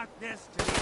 want this to be...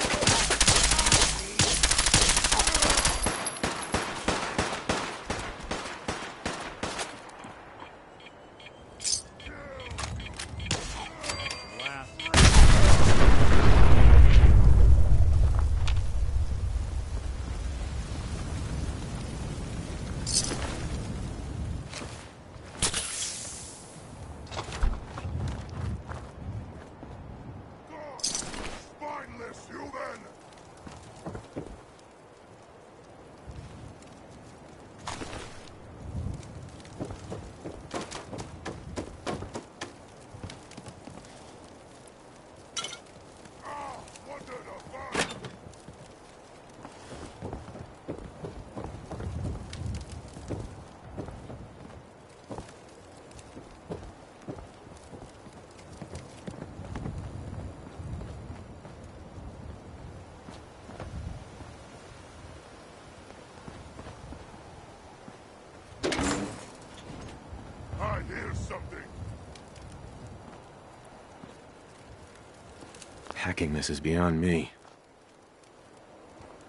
Hacking this is beyond me.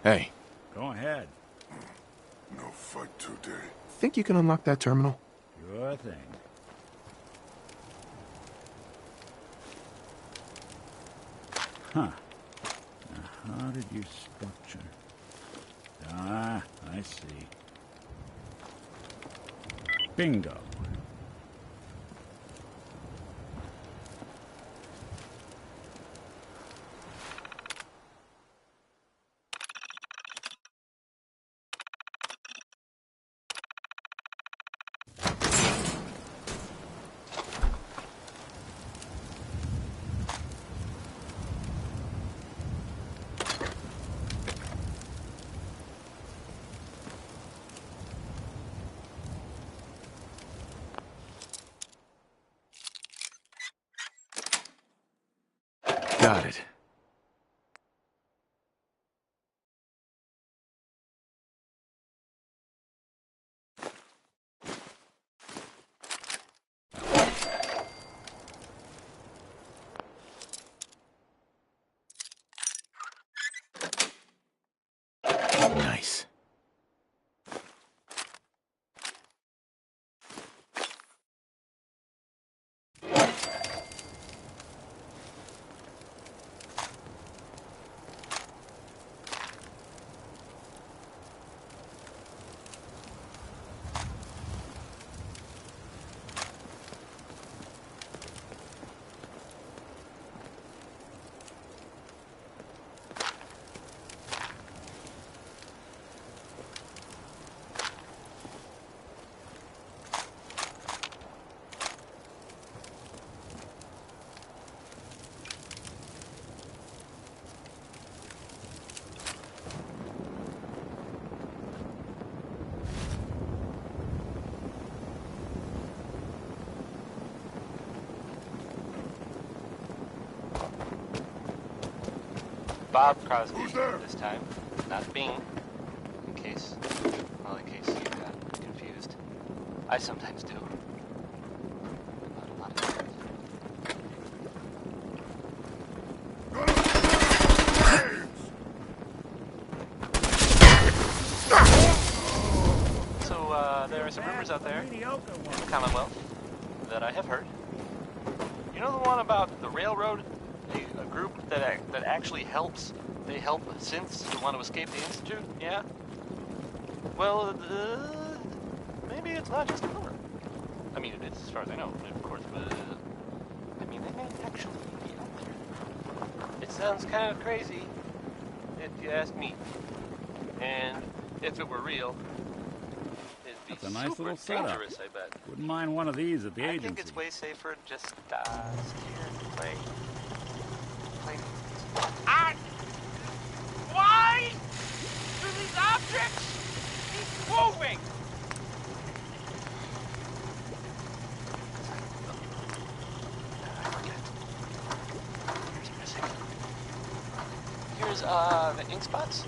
Hey. Go ahead. No fight today. Think you can unlock that terminal? Sure thing. Huh. Now, how did you structure? Ah, I see. Bingo. Got it. Nice. Bob Crosby this time, not Bing, in case you got confused. I sometimes do. Not a lot of times. So, there are some rumors out there in the Commonwealth that I have heard. You know the one about the railroad? A group that actually helps. They help synths who want to escape the Institute, yeah? Well, maybe it's not just a rumor. I mean, it is, as far as I know, of course, but... I mean, they may actually be out there. It sounds kind of crazy, if you ask me. And if it were real, it'd be That's a nice super little setup. dangerous, I bet. Wouldn't mind one of these at the I agency. think it's way safer to just sit here and play. Why do these objects keep moving? Here's the ink spots?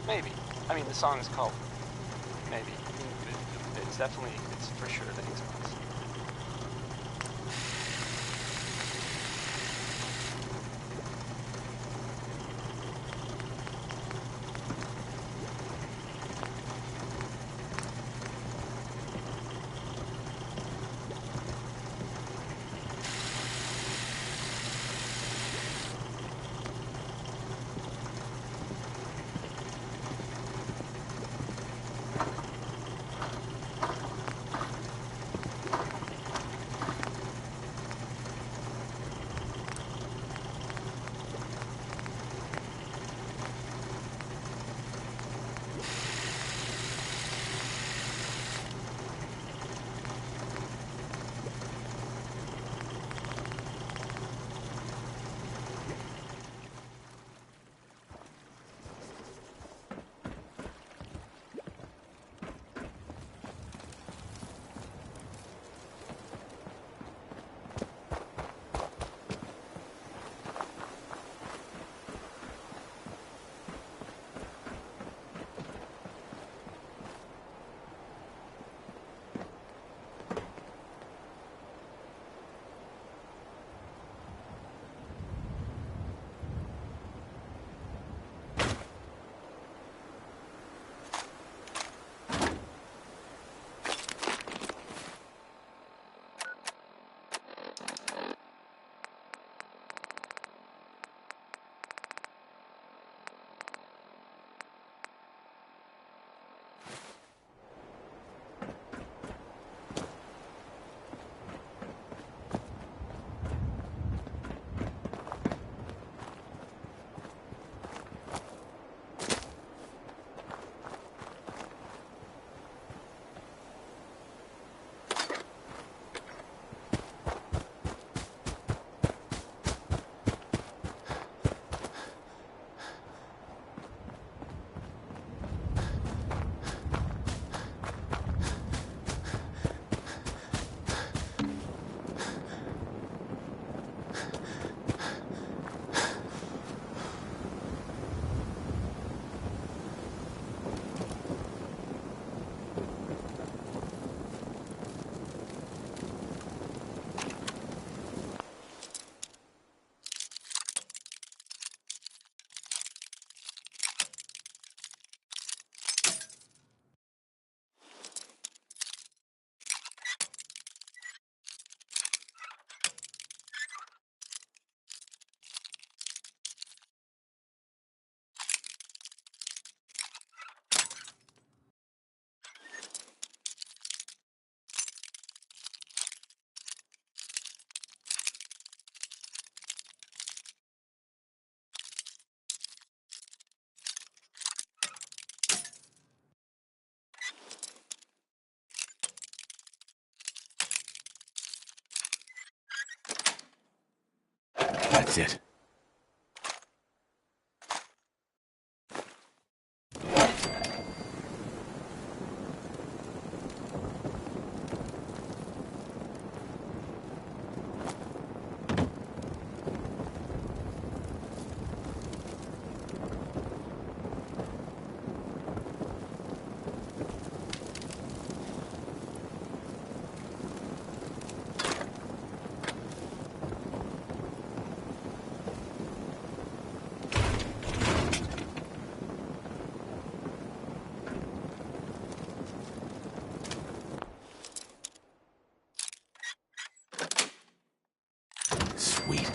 Maybe. I mean, the song is called Maybe. It's definitely, it's for sure the ink spots. That's it. Sweet.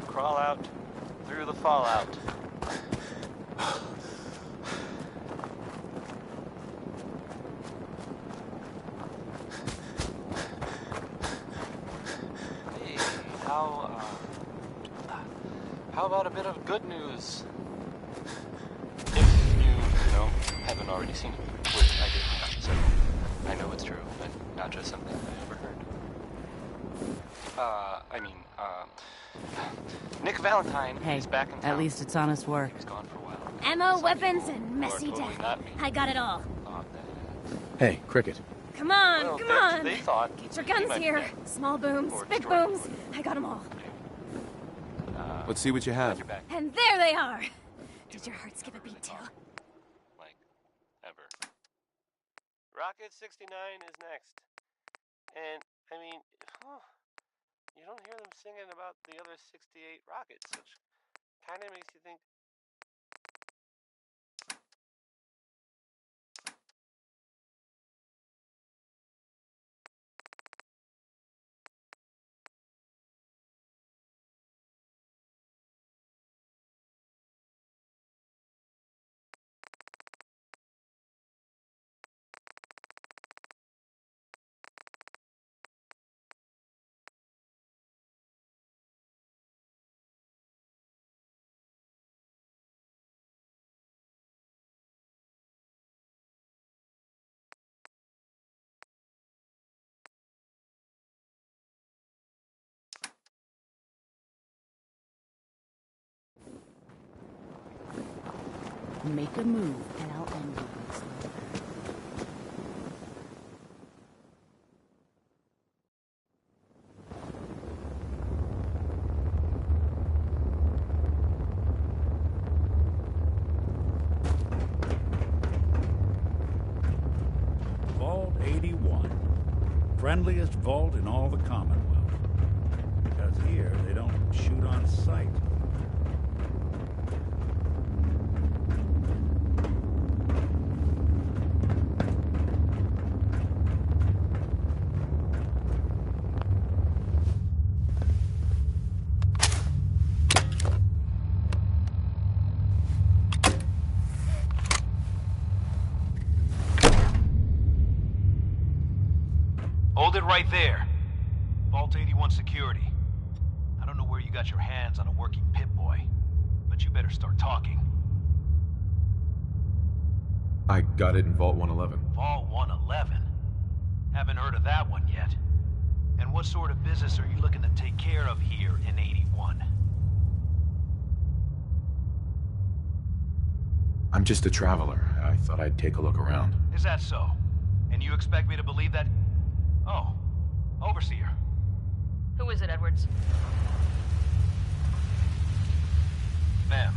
Crawl out through the fallout. Hey, how about a bit of good news? If you haven't already seen it, which I did, so I know it's true, but Not just something I overheard. Nick Valentine is back in town. At least it's honest work. He's gone for a while. Ammo, weapons, and messy totally death. not me. I got it all. Hey, Cricket. Come on, Well, come on. they thought Get your he guns might be here. dead. Small booms, Or big destroyed. booms. I got them all. Let's see what you have. You're back, And there they are. Did your heart skip a beat too? like, ever. Rocket 69 is next. And, I mean, you don't hear them singing about the other 68 rockets, which kind of makes you think, Make a move, and I'll end you. Vault 81. Friendliest vault in all the Commonwealth. Because here, they don't shoot on sight. Hold it right there. Vault 81 security. I don't know where you got your hands on a working Pip-Boy, but you better start talking. I got it in Vault 111. Vault 111? Haven't heard of that one yet. And what sort of business are you looking to take care of here in 81? I'm just a traveler. I thought I'd take a look around. Is that so? And you expect me to believe that? Oh, Overseer. Who is it, Edwards? Ma'am,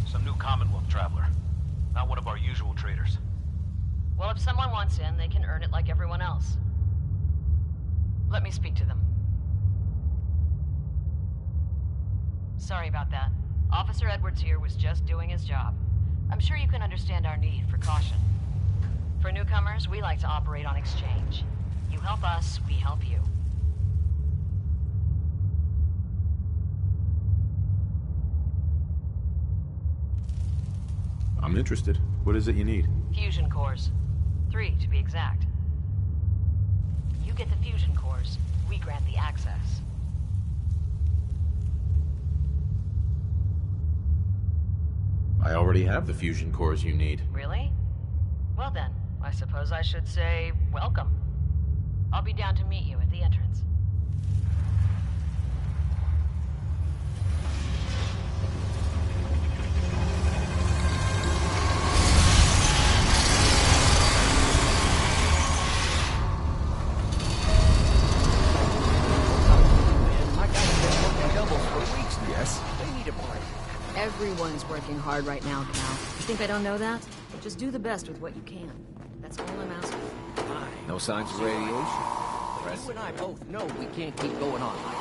some new Commonwealth traveler. Not one of our usual traders. Well, if someone wants in, they can earn it like everyone else. Let me speak to them. Sorry about that. Officer Edwards here was just doing his job. I'm sure you can understand our need for caution. For newcomers, we like to operate on exchange. You help us, we help you. I'm interested. What is it you need? Fusion cores. 3, to be exact. You get the fusion cores, we grant the access. I already have the fusion cores you need. Really? Well then, I suppose I should say welcome. I'll be down to meet you at the entrance. Yes? Everyone's working hard right now, Cal. You think I don't know that? Just do the best with what you can. That's all I'm asking. No signs of radiation. But you and I both know we can't keep going on like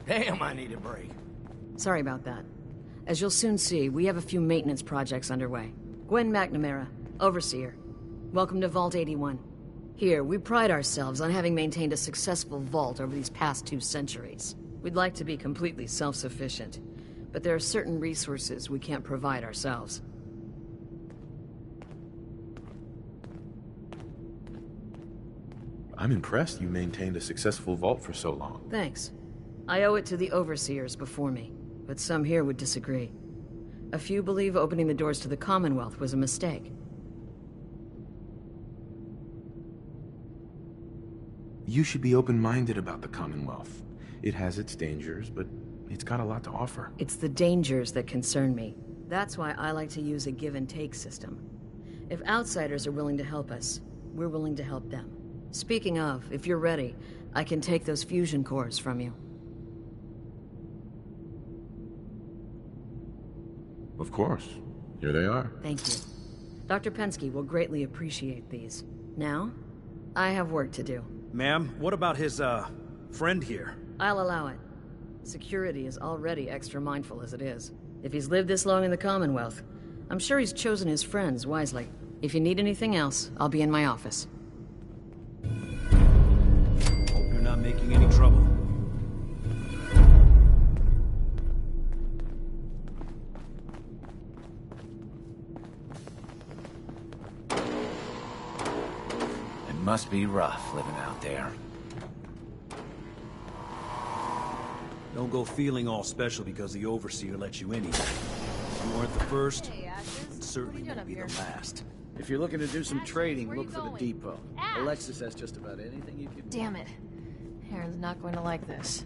this. Damn, I need a break. Sorry about that. As you'll soon see, we have a few maintenance projects underway. Gwen McNamara, Overseer. Welcome to Vault 81. Here, we pride ourselves on having maintained a successful vault over these past 2 centuries. We'd like to be completely self-sufficient, but there are certain resources we can't provide ourselves. I'm impressed you maintained a successful vault for so long. Thanks. I owe it to the Overseers before me, but some here would disagree. A few believe opening the doors to the Commonwealth was a mistake. You should be open-minded about the Commonwealth. It has its dangers, but it's got a lot to offer. It's the dangers that concern me. That's why I like to use a give-and-take system. If outsiders are willing to help us, we're willing to help them. Speaking of, if you're ready, I can take those fusion cores from you. Of course. Here they are. Thank you. Dr. Pensky will greatly appreciate these. Now, I have work to do. Ma'am, what about his, friend here? I'll allow it. Security is already extra mindful as it is. If he's lived this long in the Commonwealth, I'm sure he's chosen his friends wisely. If you need anything else, I'll be in my office. Hope you're not making any trouble. It must be rough living out there. Don't go feeling all special because the Overseer let you in here. You weren't the first, and certainly won't be the last. If you're looking to do some trading, look for the depot. Alexis has just about anything you can. Damn it. Aaron's not going to like this.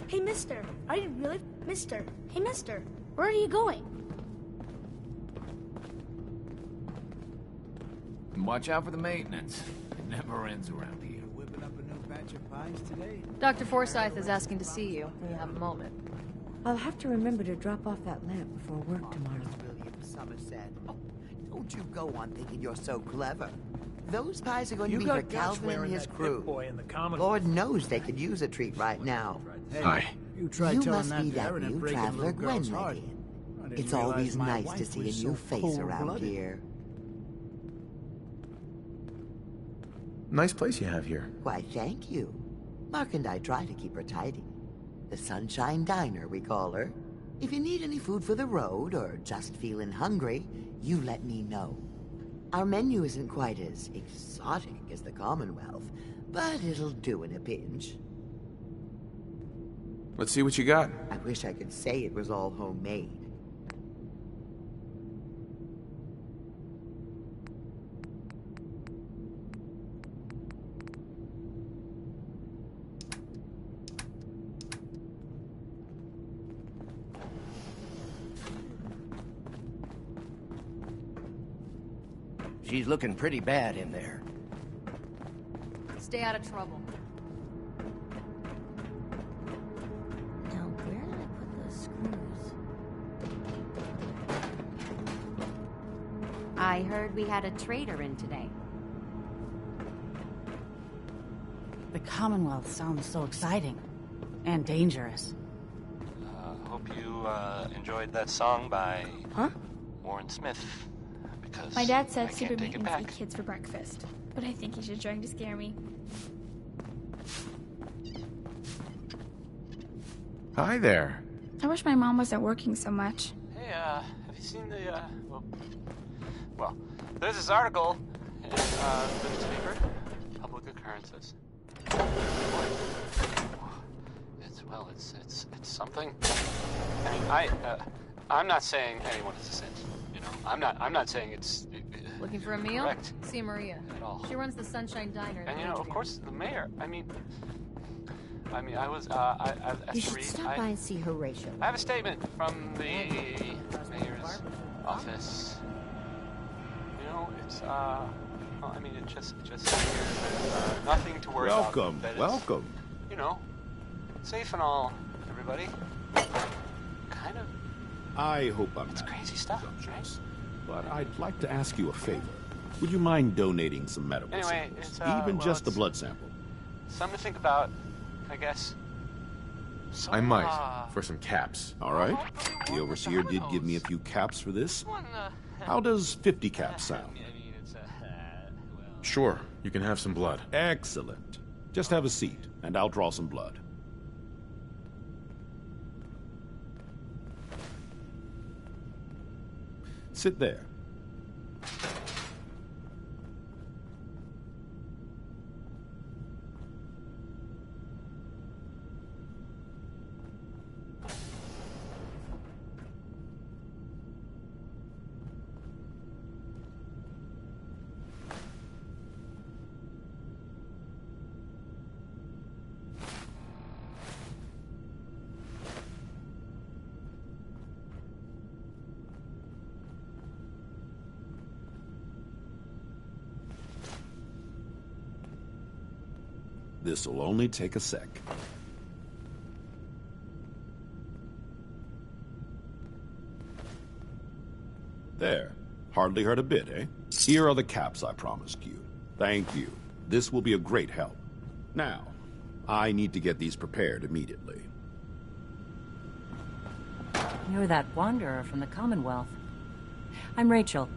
Hey, mister. Are you really... Mister. Hey, mister. Where are you going? Watch out for the maintenance. It never ends around here. Whipping up a new batch of pies today? Dr. Forsyth is asking to see you when you have a moment. I'll have to remember to drop off that lamp before work tomorrow. William Somerset. Oh, don't you go on thinking you're so clever. Those pies are going to be for Calvin and his crew. Lord knows they could use a treat right now. Hey, hi. You must be that new traveler Gwen let in. It's always nice to see a new face around here. Nice place you have here. Why, thank you. Mark and I try to keep her tidy. The Sunshine Diner, we call her. If you need any food for the road, or just feeling hungry, you let me know. Our menu isn't quite as exotic as the Commonwealth, but it'll do in a pinch. Let's see what you got. I wish I could say it was all homemade. She's looking pretty bad in there. Stay out of trouble. Now, where did I put those screws? I heard we had a trader in today. The Commonwealth sounds so exciting. And dangerous. Hope you enjoyed that song by Warren Smith. My dad said super maintenance eat kids for breakfast, but I think he's just trying to scare me. Hi there. I wish my mom wasn't working so much. Hey, have you seen the, well, there's this article in the newspaper, Public Occurrences. It's something. I mean, I'm not saying anyone is a saint. You know, I'm not saying it's Looking for a meal? correct See Maria. at all. She runs the Sunshine Diner. And you know, of course, the mayor. I mean, I was I You should stop by and see Horatio. I have a statement from the mayor's office. You know, it's well, I mean, it just nothing to worry about. Welcome, That it's, welcome. You know, safe and all, everybody. Kind of. I hope I'm It's not crazy stuff, right? but I'd like to ask you a favor. Would you mind donating some medical Anyway, samples? it's, Even well, just a it's- blood sample. Something to think about, I guess. So, I might, for some caps. All right. The Overseer did give me a few caps for this. How does 50 caps sound? I mean, it's Sure, you can have some blood. Excellent. Just have a seat, and I'll draw some blood. Sit there. This'll only take a sec. There. Hardly hurt a bit, eh? Here are the caps I promised you. Thank you. This will be a great help. Now, I need to get these prepared immediately. You're that wanderer from the Commonwealth. I'm Rachel.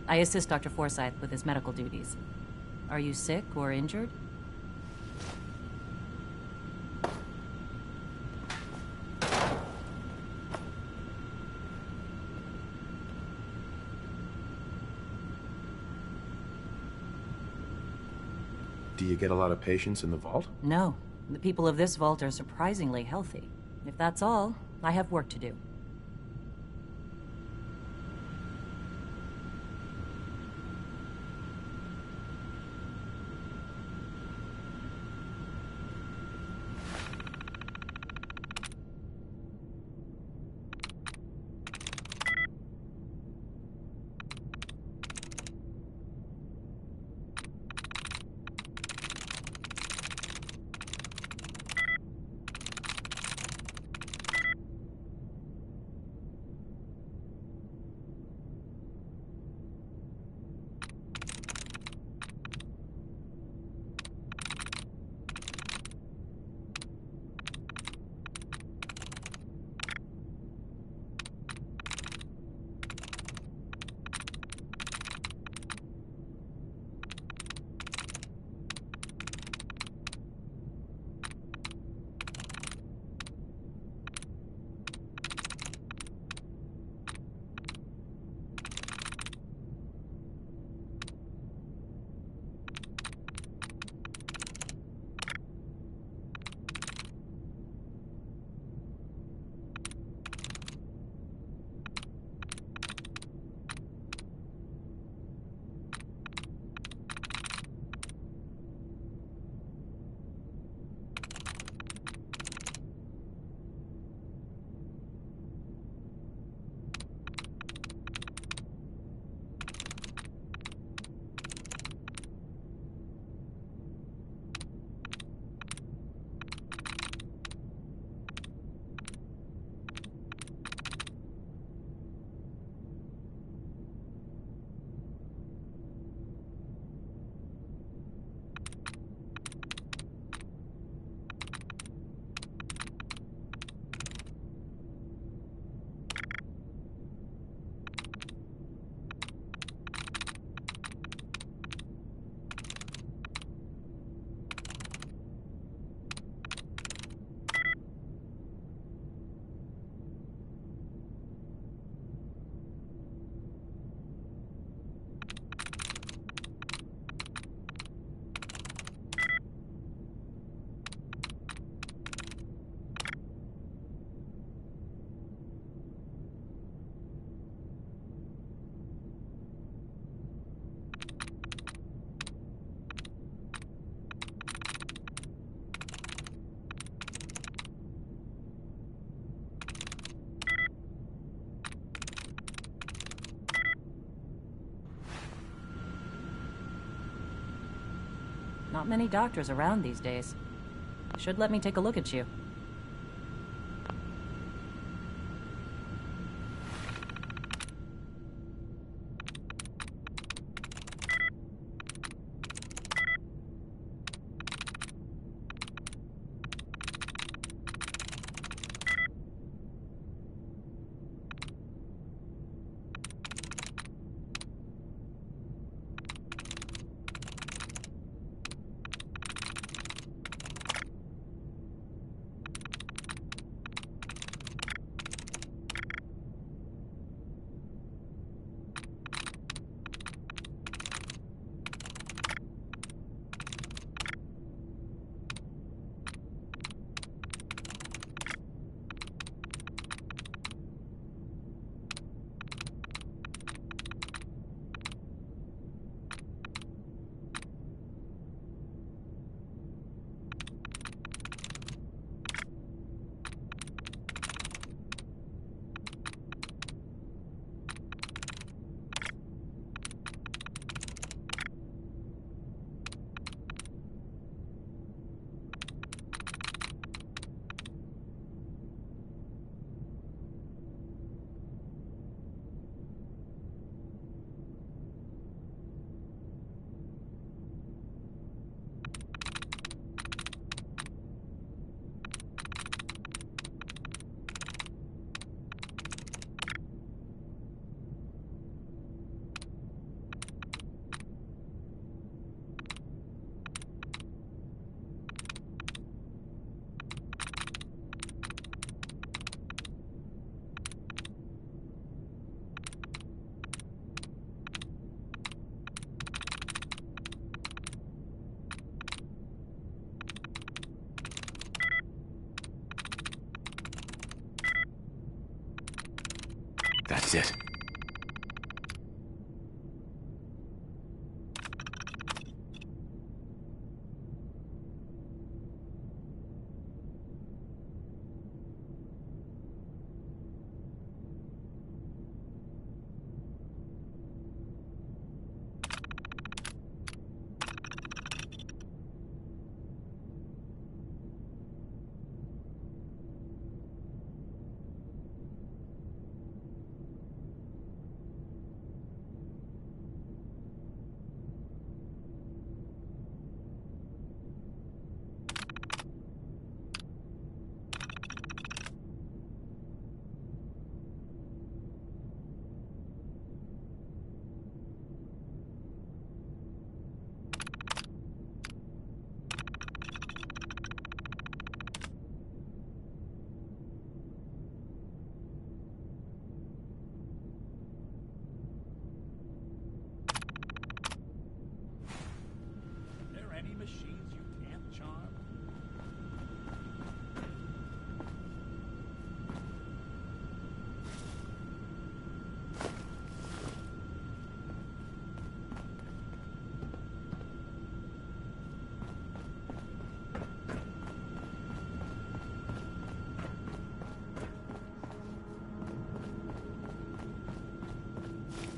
I assist Dr. Forsyth with his medical duties. Are you sick or injured? Do you get a lot of patients in the vault? No. The people of this vault are surprisingly healthy. If that's all, I have work to do. Not many doctors around these days. Should let me take a look at you. is it. Any machines you can't charm?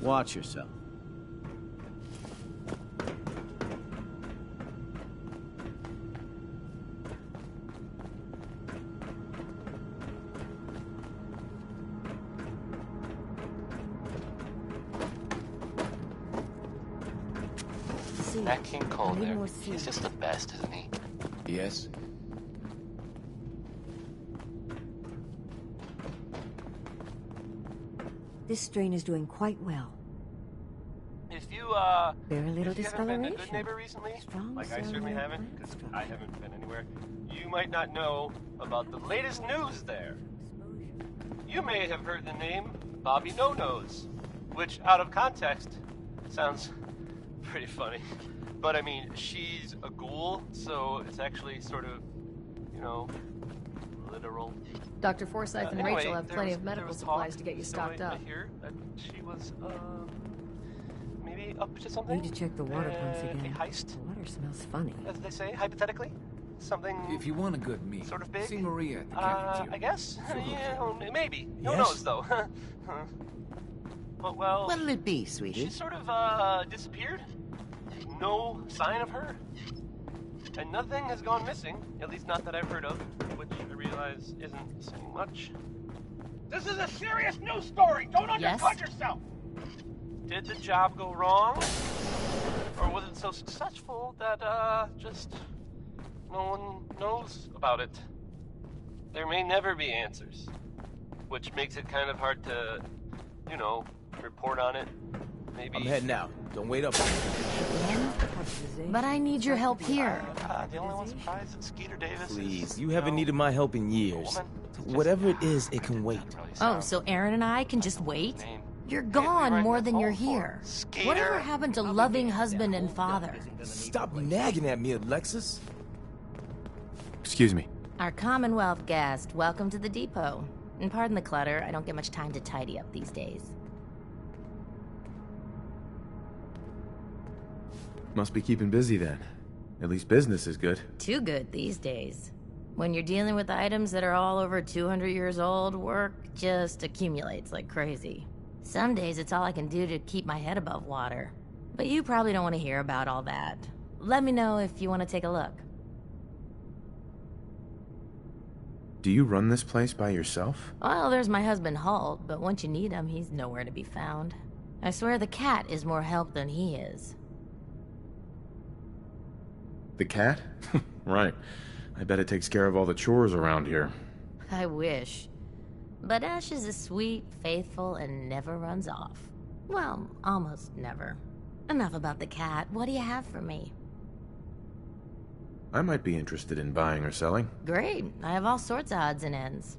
Watch yourself. That King Cole there, he's just the best, isn't he? Yes. This strain is doing quite well. If you, Very little if you haven't been a good discoloration. neighbor recently, Strong like I cell certainly layer haven't, because plant I haven't been anywhere, you might not know about the latest news there. You may have heard the name Bobby No-Nose, which, out of context, sounds pretty funny. But I mean, she's a ghoul, so it's actually sort of, you know, literal. Dr. Forsyth and Anyway, Rachel have plenty of there medical was supplies talk, to get you so stocked I up. hear that she was, maybe up to something. Need to check the water pumps again. A heist, The water smells funny. as they say, hypothetically. Something If you want a good meal, sort of big. see Maria at the cafeteria. I guess. She'll hook you up. Yeah, maybe. Who Yes? knows, though? But, well, What'll it be, sweetie? she sort of, disappeared. No sign of her. And nothing has gone missing, at least not that I've heard of, which I realize isn't saying much. This is a serious news story! Don't undercut yourself! Did the job go wrong? Or was it so successful that, just no one knows about it? There may never be answers, which makes it kind of hard to, you know, report on it. Maybe. I'm heading out. Don't wait up. But I need your help here. The only one surprised is Skeeter Davis. Please, you haven't needed my help in years. Whatever it is, it can wait. Oh, so Aaron and I can just wait? You're gone more than you're here. Whatever happened to loving husband and father? Stop nagging at me, Alexis. Excuse me. Our Commonwealth guest, welcome to the depot. And pardon the clutter, I don't get much time to tidy up these days. Must be keeping busy then. At least business is good. Too good these days. When you're dealing with items that are all over 200 years old, work just accumulates like crazy. Some days it's all I can do to keep my head above water. But you probably don't want to hear about all that. Let me know if you want to take a look. Do you run this place by yourself? Well, there's my husband Halt, but once you need him, he's nowhere to be found. I swear the cat is more help than he is. The cat? Right. I bet it takes care of all the chores around here. I wish. But Ash is a sweet, faithful, and never runs off. Well, almost never. Enough about the cat. What do you have for me? I might be interested in buying or selling. Great. I have all sorts of odds and ends.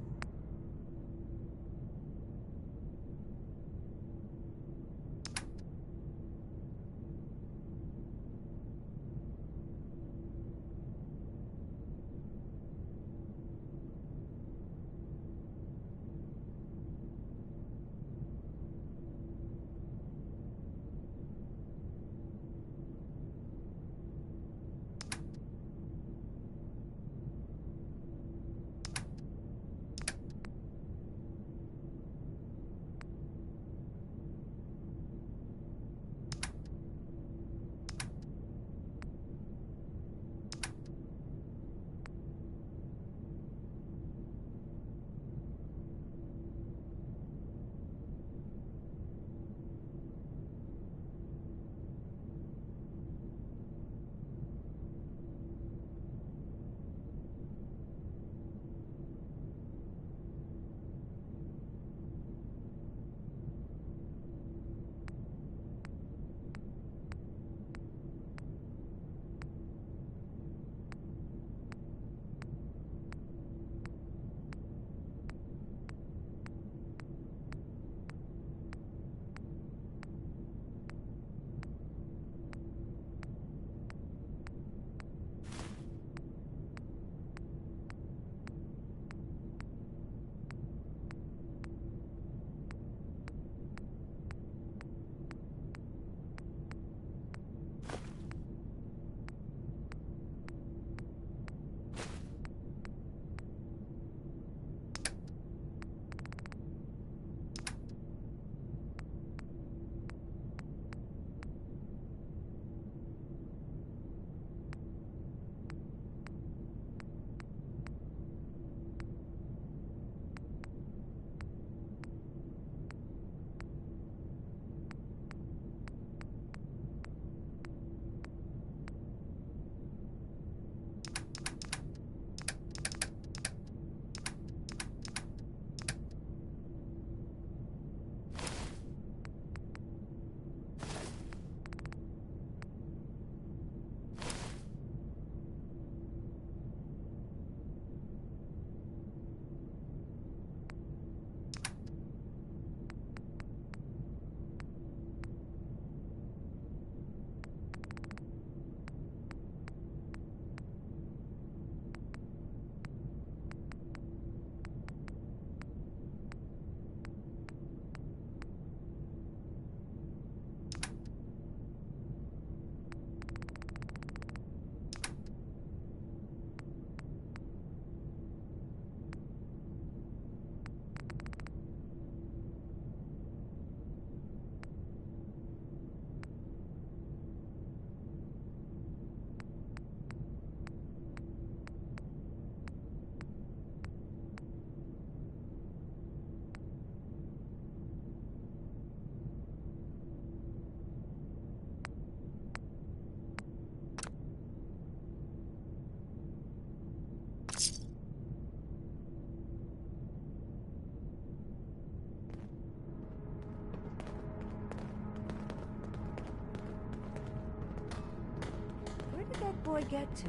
I get to?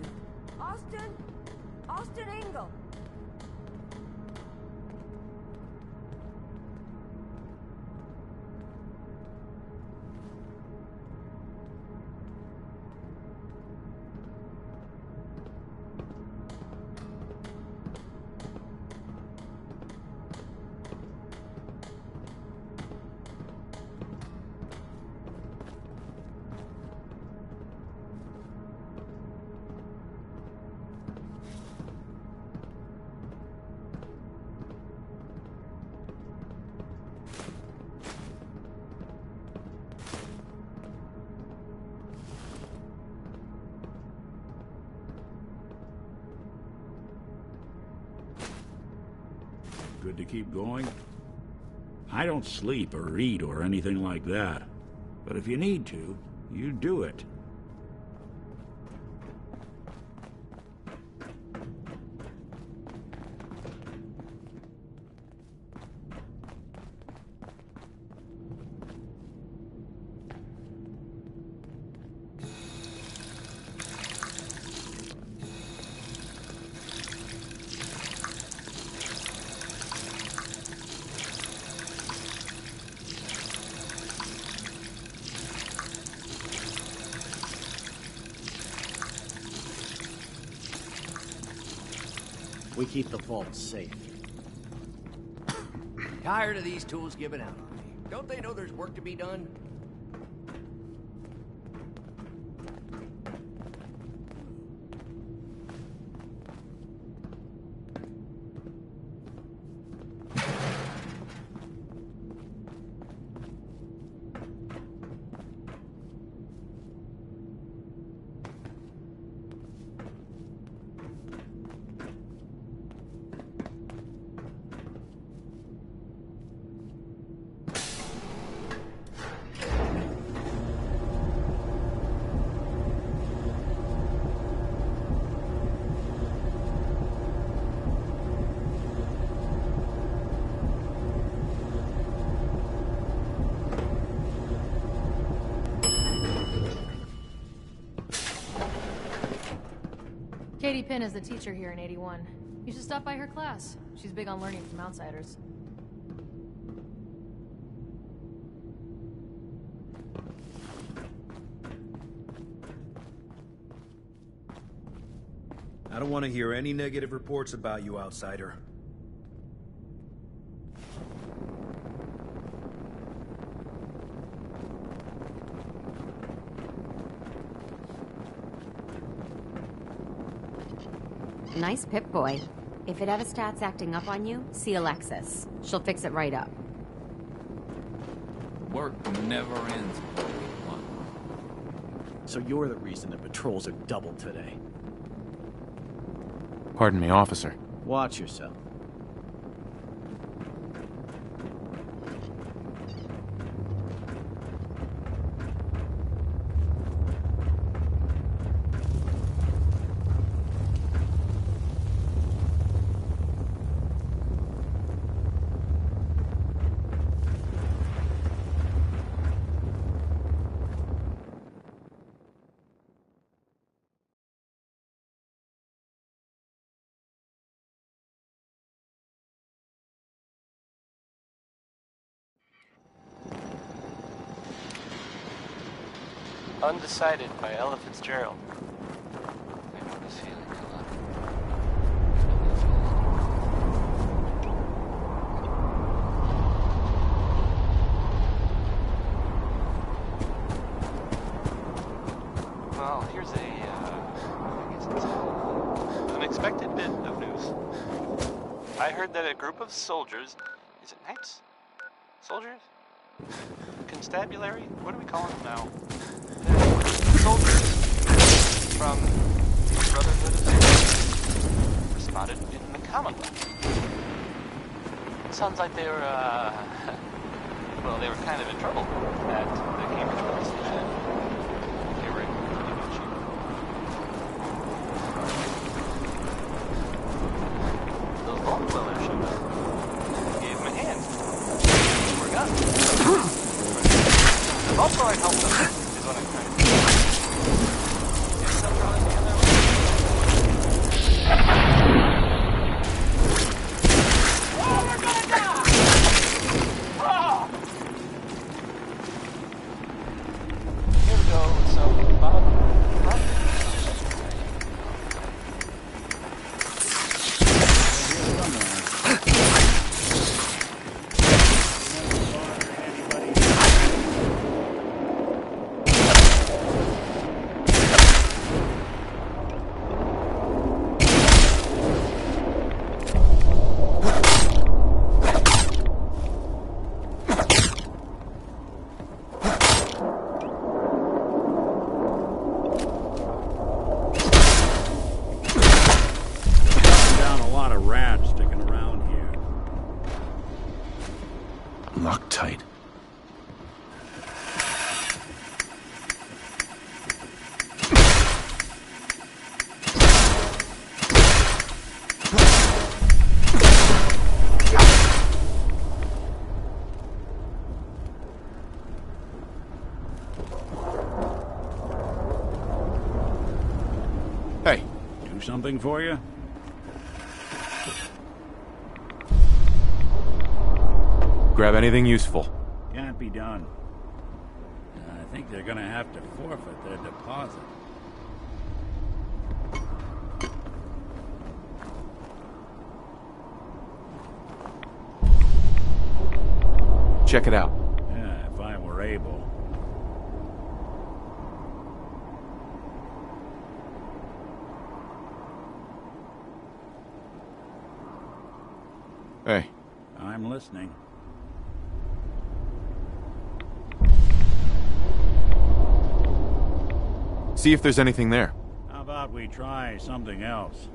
Austin? Austin Engel! Good to keep going? I don't sleep or eat or anything like that. But if you need to, you do it. We keep the vault safe. Tired of these tools giving out on me. Don't they know there's work to be done? Katie Pinn is the teacher here in 81. You should stop by her class. She's big on learning from outsiders. I don't want to hear any negative reports about you, outsider. Nice Pip-Boy. If it ever starts acting up on you, see Alexis. She'll fix it right up. Work never ends. So you're the reason the patrols are doubled today. Pardon me, officer. Watch yourself. Undecided by Ella Fitzgerald. I know this feeling a lot. Well, here's I guess it's an unexpected bit of news. I heard that a group of soldiers, is it knights? Soldiers? Constabulary? What do we call them now? Soldiers from the Brotherhood of Steel were spotted in the Commonwealth. It sounds like they were, well, they were kind of in trouble at the Cambridge police station. They were pretty much those Vault Dwellers showed up. Gave them a hand. They were guns. The Vault Dweller helped them, is what I'm trying to say. Is Central Indiana tight. Hey. Do something for you? Grab anything useful. Can't be done. I think they're gonna have to forfeit their deposit. Check it out. Yeah, if I were able. Hey. I'm listening. See if there's anything there. How about we try something else?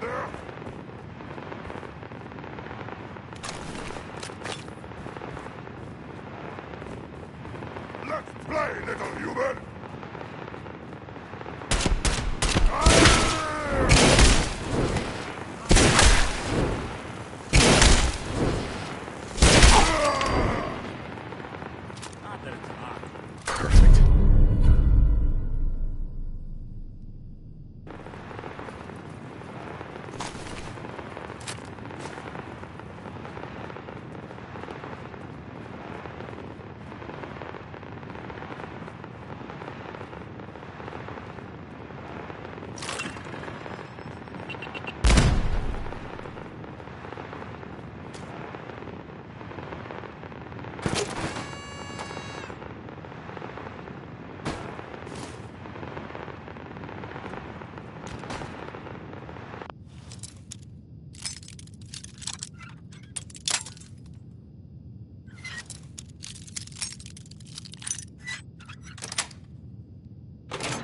Let's play, little human! Perfect.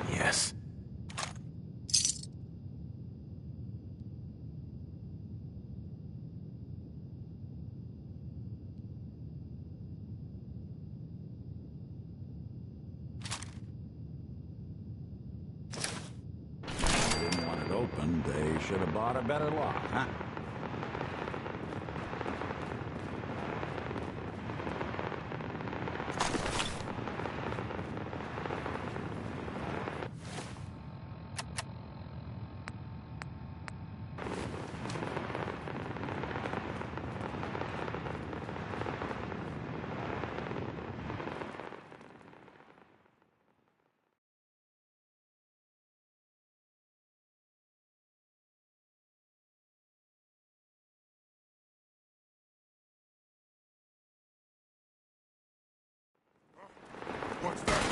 Yes. Didn't want it open. They should have bought a better lock, huh? What's that?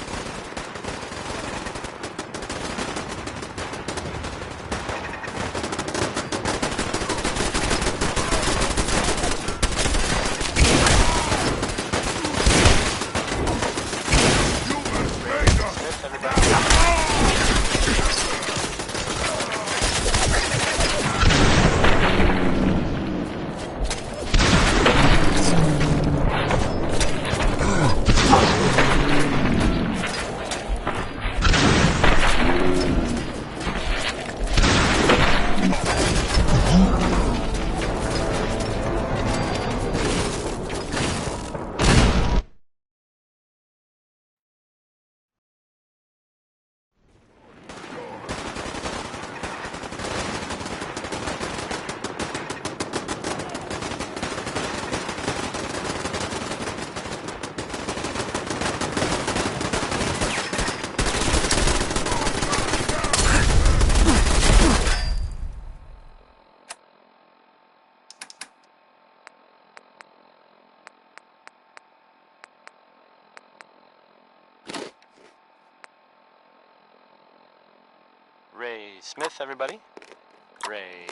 Ray Smith, everybody. Ray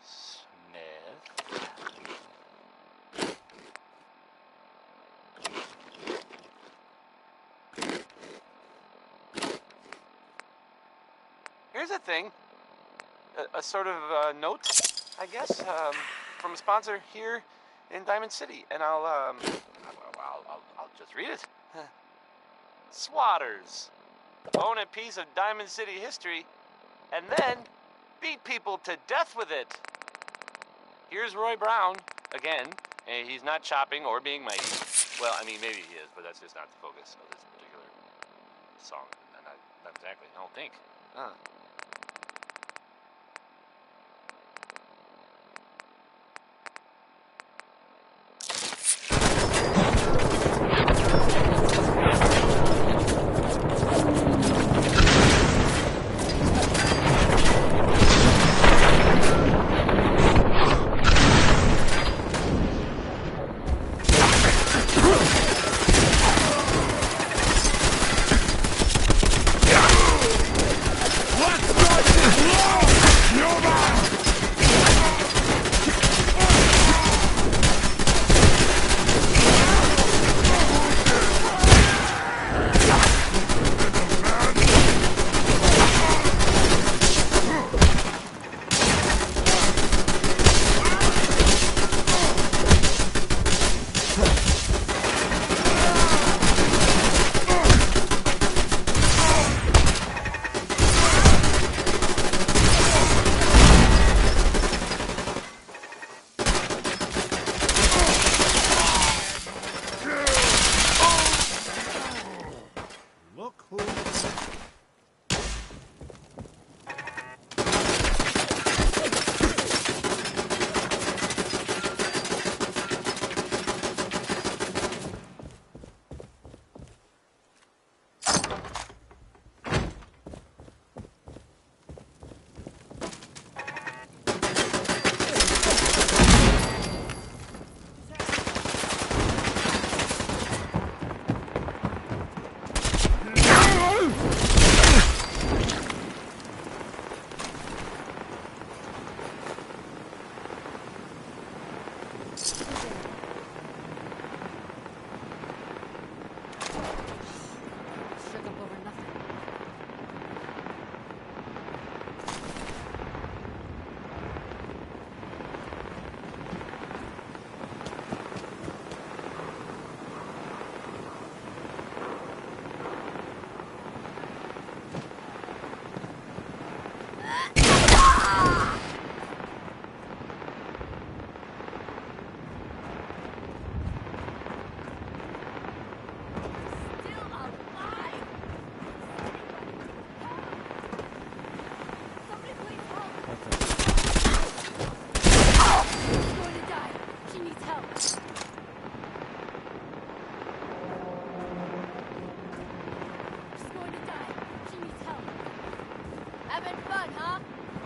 Smith. Here's a thing. A sort of note, I guess, from a sponsor here in Diamond City, and I'll just read it. Swatters. Own a piece of Diamond City history, and then beat people to death with it. Here's Roy Brown, again, and he's not chopping or being mighty. Well, I mean, maybe he is, but that's just not the focus of this particular song. Not exactly, I don't think. What?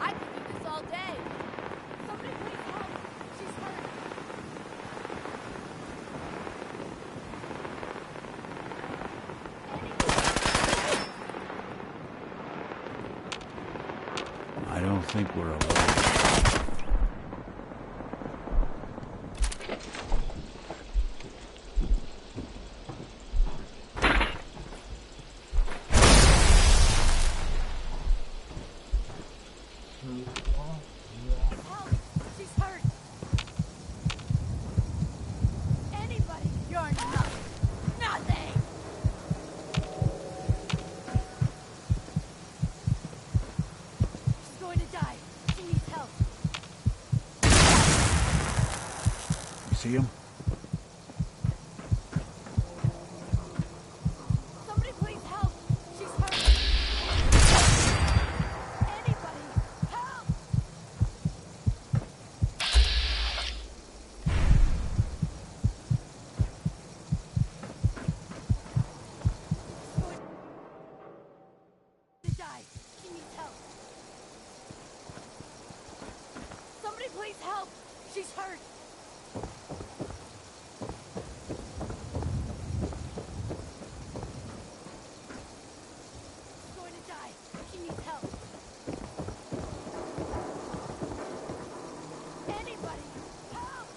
I could do this all day. Somebody please help. She's hurt. I don't think we're alone. Help! She's hurt. Anybody, you're nothing. She's going to die. She needs help. You see him? Somebody please help. She's hurt. Anybody, help! To die. She needs help. Somebody please help. She's hurt. She's going to die. She needs help. Anybody, help!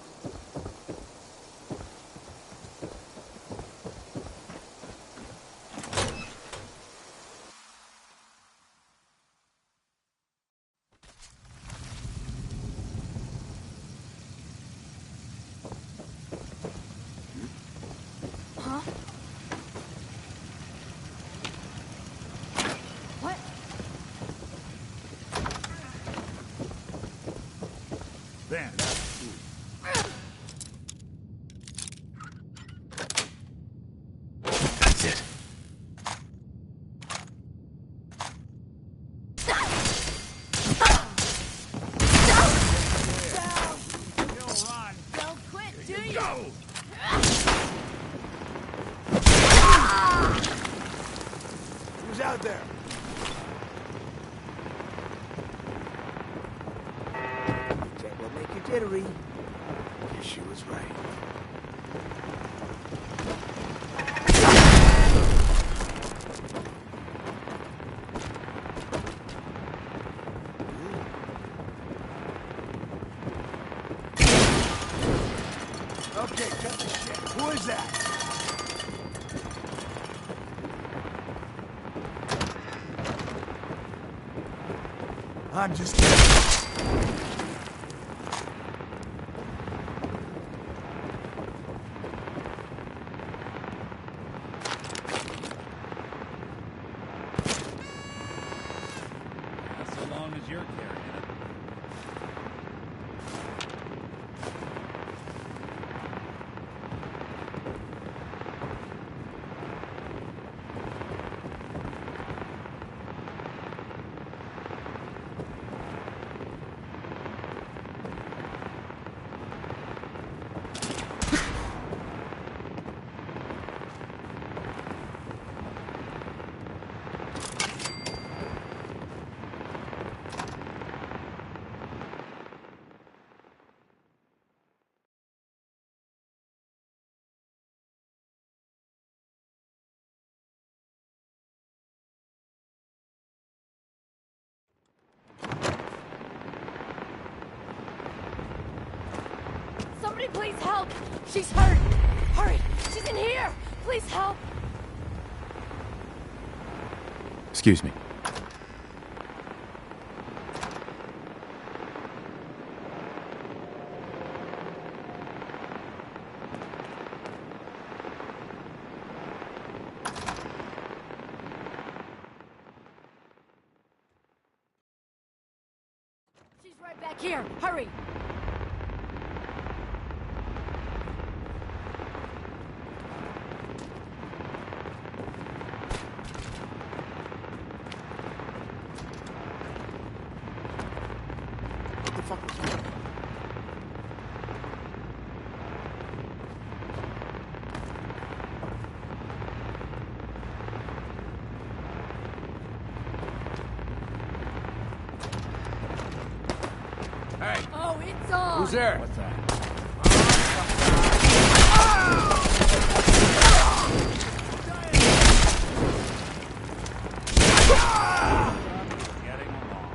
Huh? What? Ben. That's it. Don't quit, do you? Who's out there? That will make you jittery. Guess she was right. Okay, cut the shit. Who is that? I'm just kidding. That's so long as you're carrying it. Somebody please help. She's hurt. Hurry. She's in here. Please help. Excuse me. She's right back here. Hurry. What the fuck was that? on! Who's there? What's that? Getting along.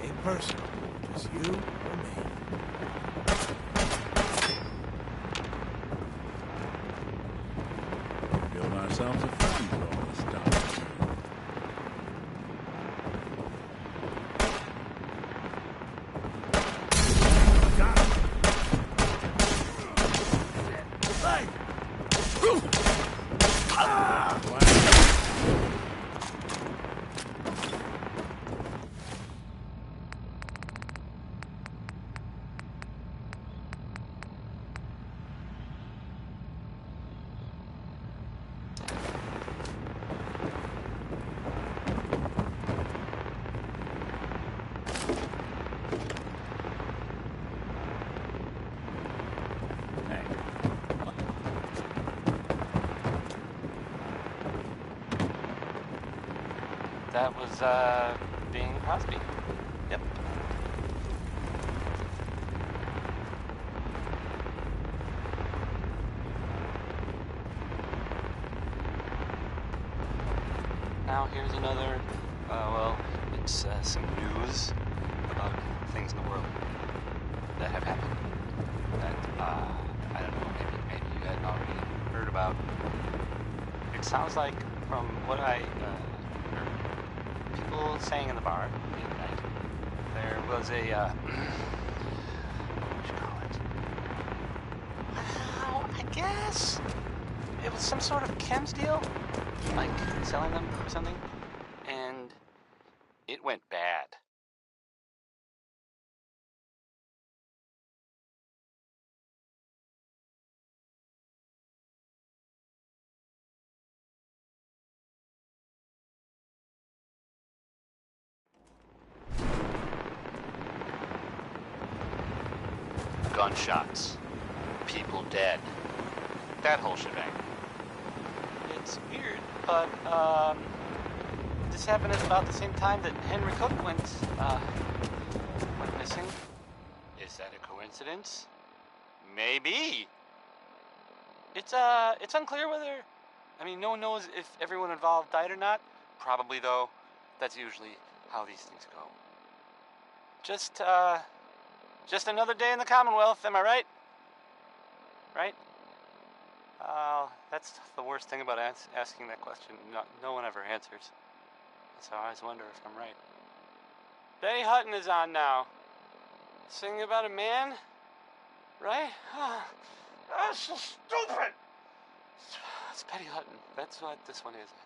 Ain't personal. Just you or me. Build ourselves a friend with all this stuff. Got him. Hey! Hey, That was, Bing Crosby. Yep. Now here's another, well, it's, some news about things in the world that have happened that, I don't know, maybe you had already heard about. It sounds like, from what I, heard, people saying in the bar the other night, there was a, what would you call it? Well, I guess it was some sort of chems deal, like selling them or something, and it went bad. Gunshots. People dead. That whole shebang. It's weird, but, this happened at about the same time that Henry Cook went missing. Is that a coincidence? Maybe. It's unclear whether, I mean, no one knows if everyone involved died or not. Probably, though. That's usually how these things go. Just another day in the Commonwealth, am I right? Right? That's the worst thing about asking that question. No one ever answers. So I always wonder if I'm right. Betty Hutton is on now. Singing about a man? Right? That's so stupid! It's Betty Hutton. That's what this one is, I think.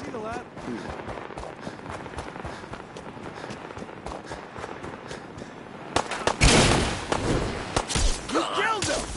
see the lad? You killed him!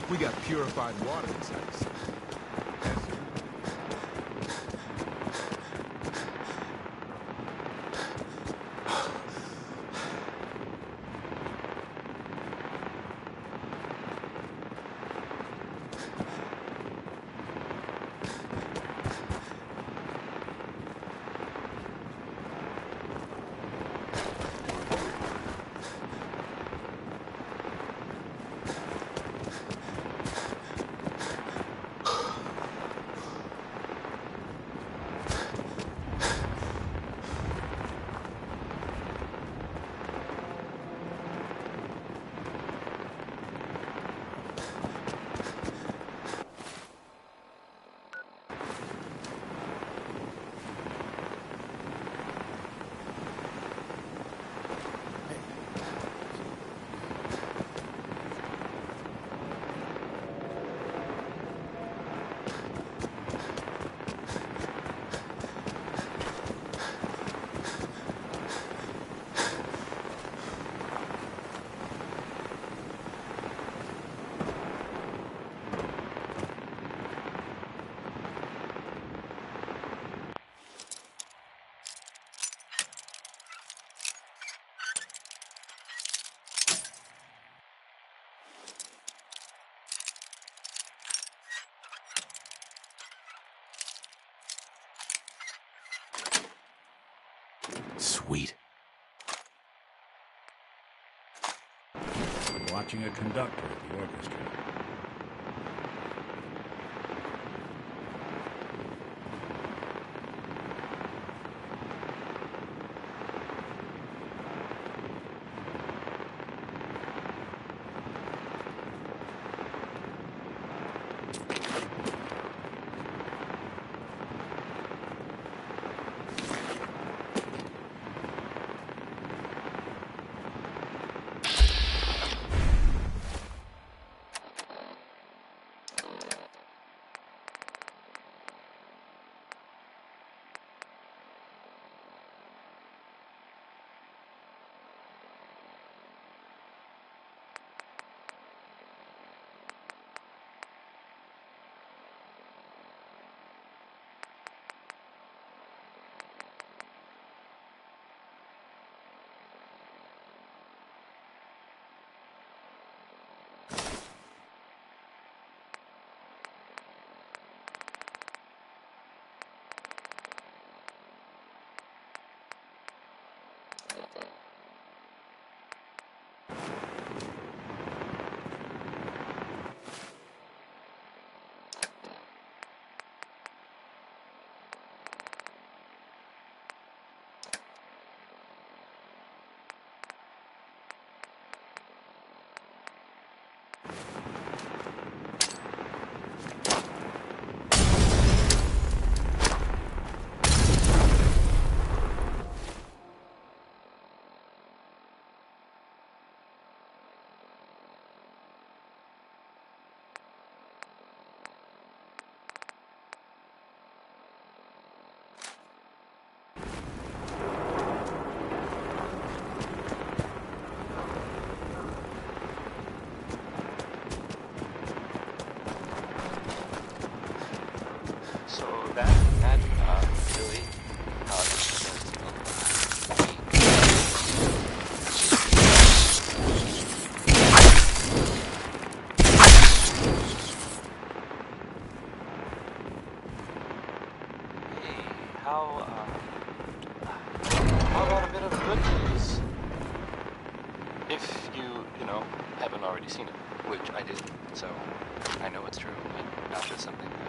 We got purified water inside the city. Sweet. Watching a conductor at the orchestra. that really how about a bit of good news? If you know, haven't already seen it, which I did, so I know it's true, but not just something that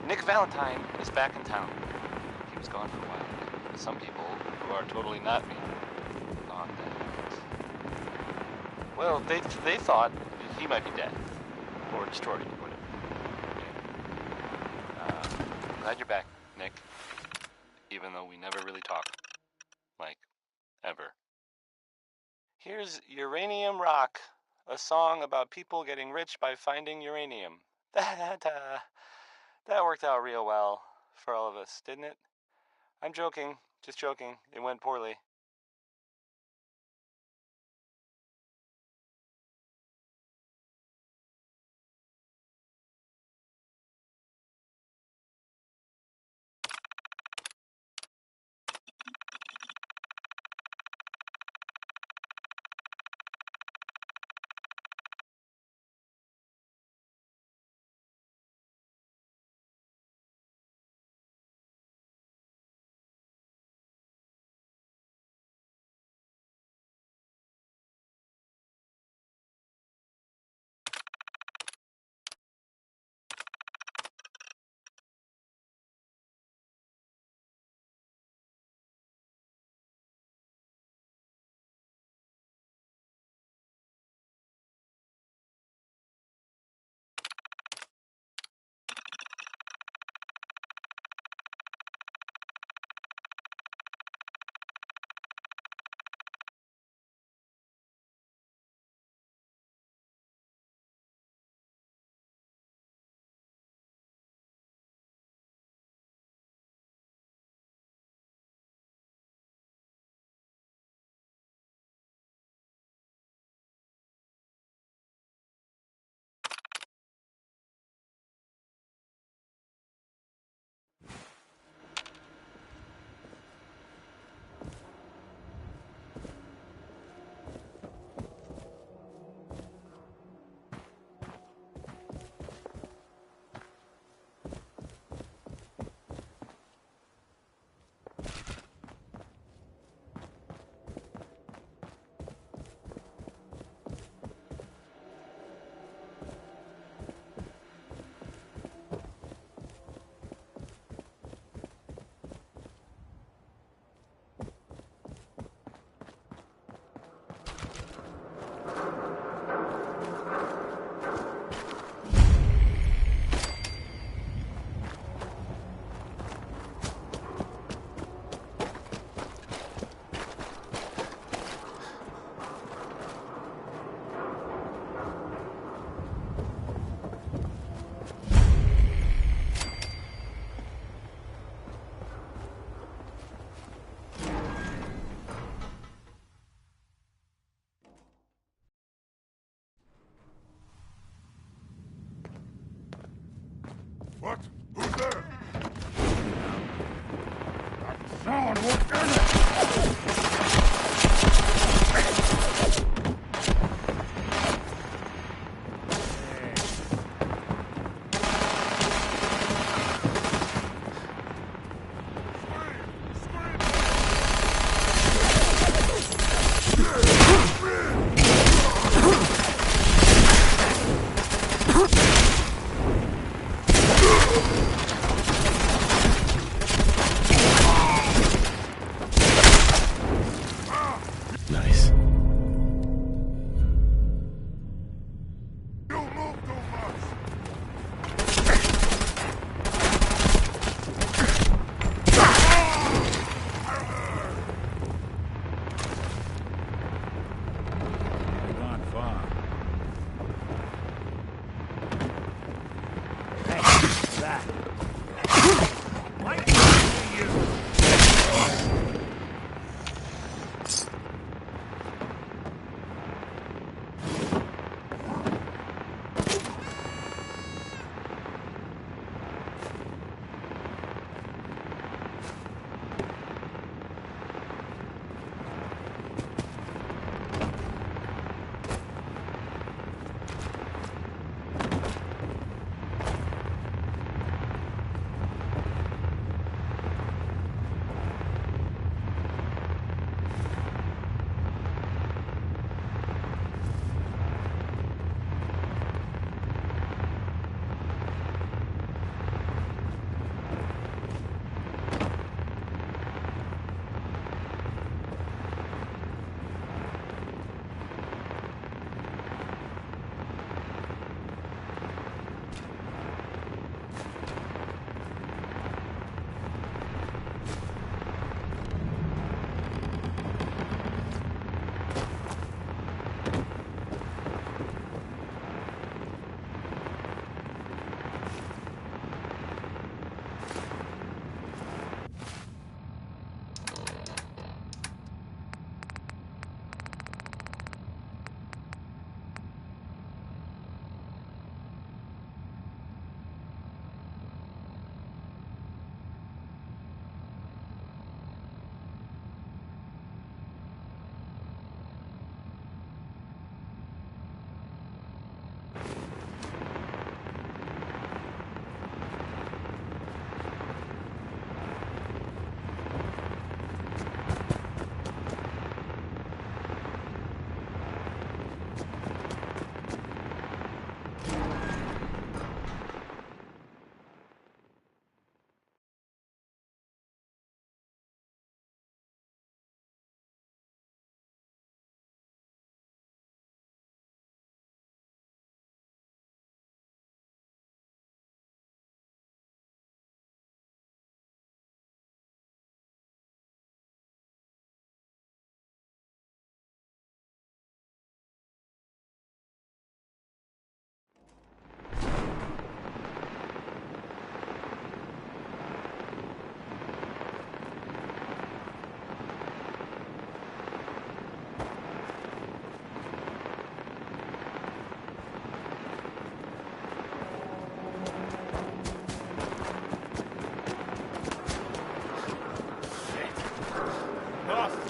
Nick Valentine is back in town. He was gone for a while. Some people who are totally not me thought that, well, they thought he might be dead or destroyed or whatever. Glad you're back, Nick. Even though we never really talk. Like, ever. Here's Uranium Rock, a song about people getting rich by finding uranium. That worked out real well for all of us, didn't it? I'm joking, just joking. It went poorly.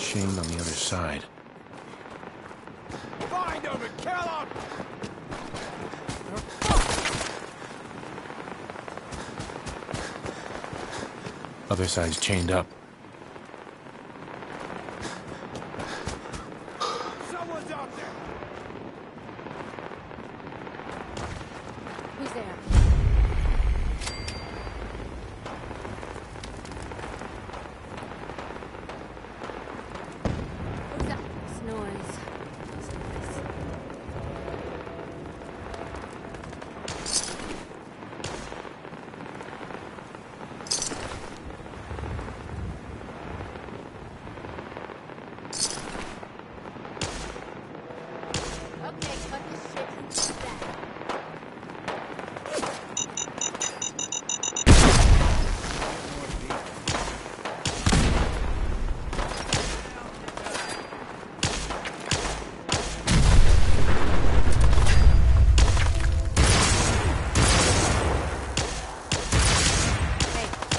chained on the other side. Find him and kill him! Other side's chained up. Someone's out there! Who's there? Who's that? This noise. Okay, cut this shit and sit down.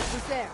Who's there?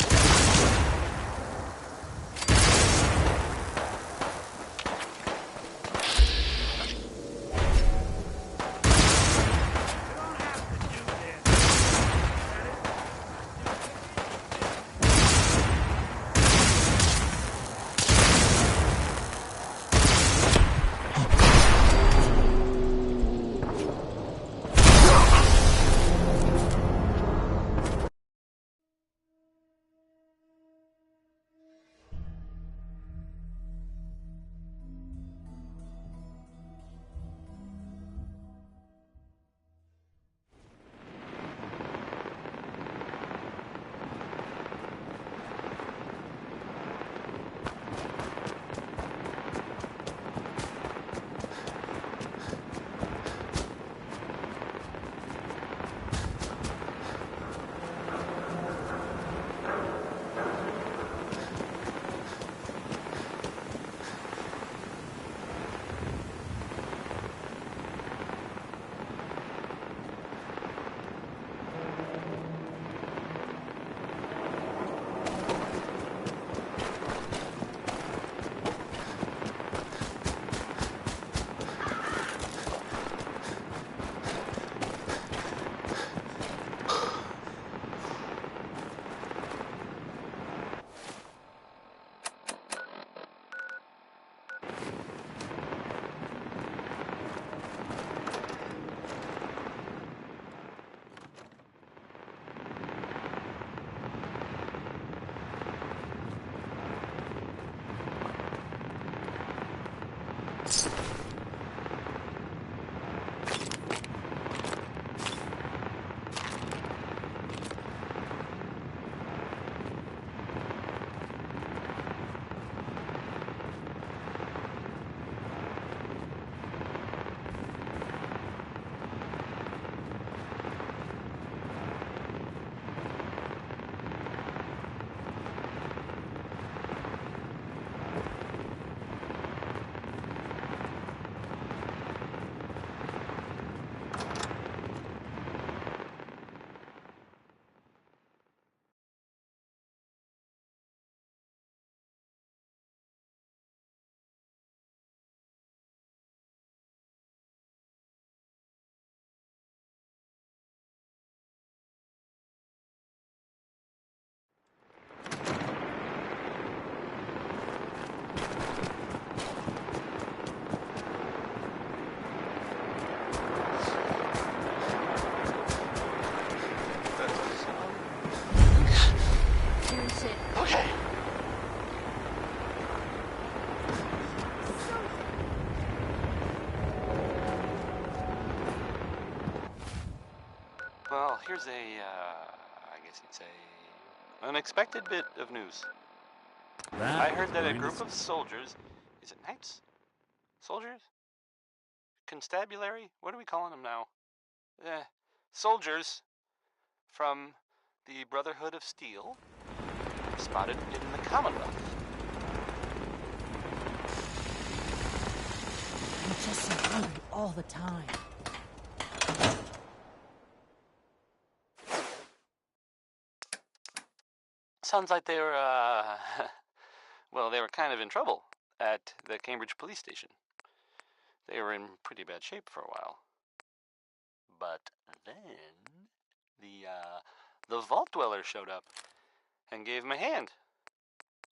Well, here's I guess you'd say, unexpected bit of news. I heard that a group of soldiers, is it knights? Soldiers? Constabulary? What are we calling them now? Soldiers from the Brotherhood of Steel spotted in the Commonwealth. I'm just so hungry all the time. Sounds like they were, well, they were kind of in trouble. at the Cambridge police station. They were in pretty bad shape for a while. But then the Vault Dweller showed up and gave him a hand.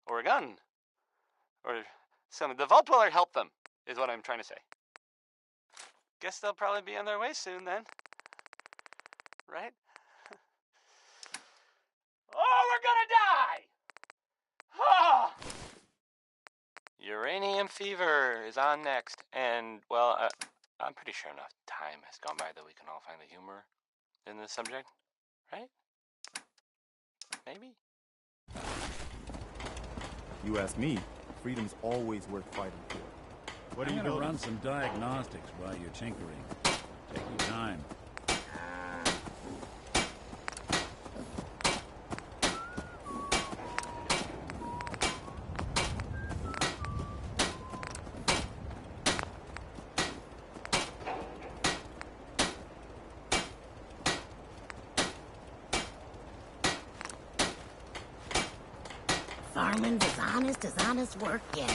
Or a gun. Or something. The Vault Dweller helped them, is what I'm trying to say. Guess they'll probably be on their way soon then. Right? Oh, we're gonna die! Ah! Uranium Fever is on next, and, well, I'm pretty sure enough time has gone by that we can all find the humor in this subject, right? Maybe? You ask me, freedom's always worth fighting for. What are you gonna run some diagnostics while you're tinkering? Take your time. Farming's as honest work gets.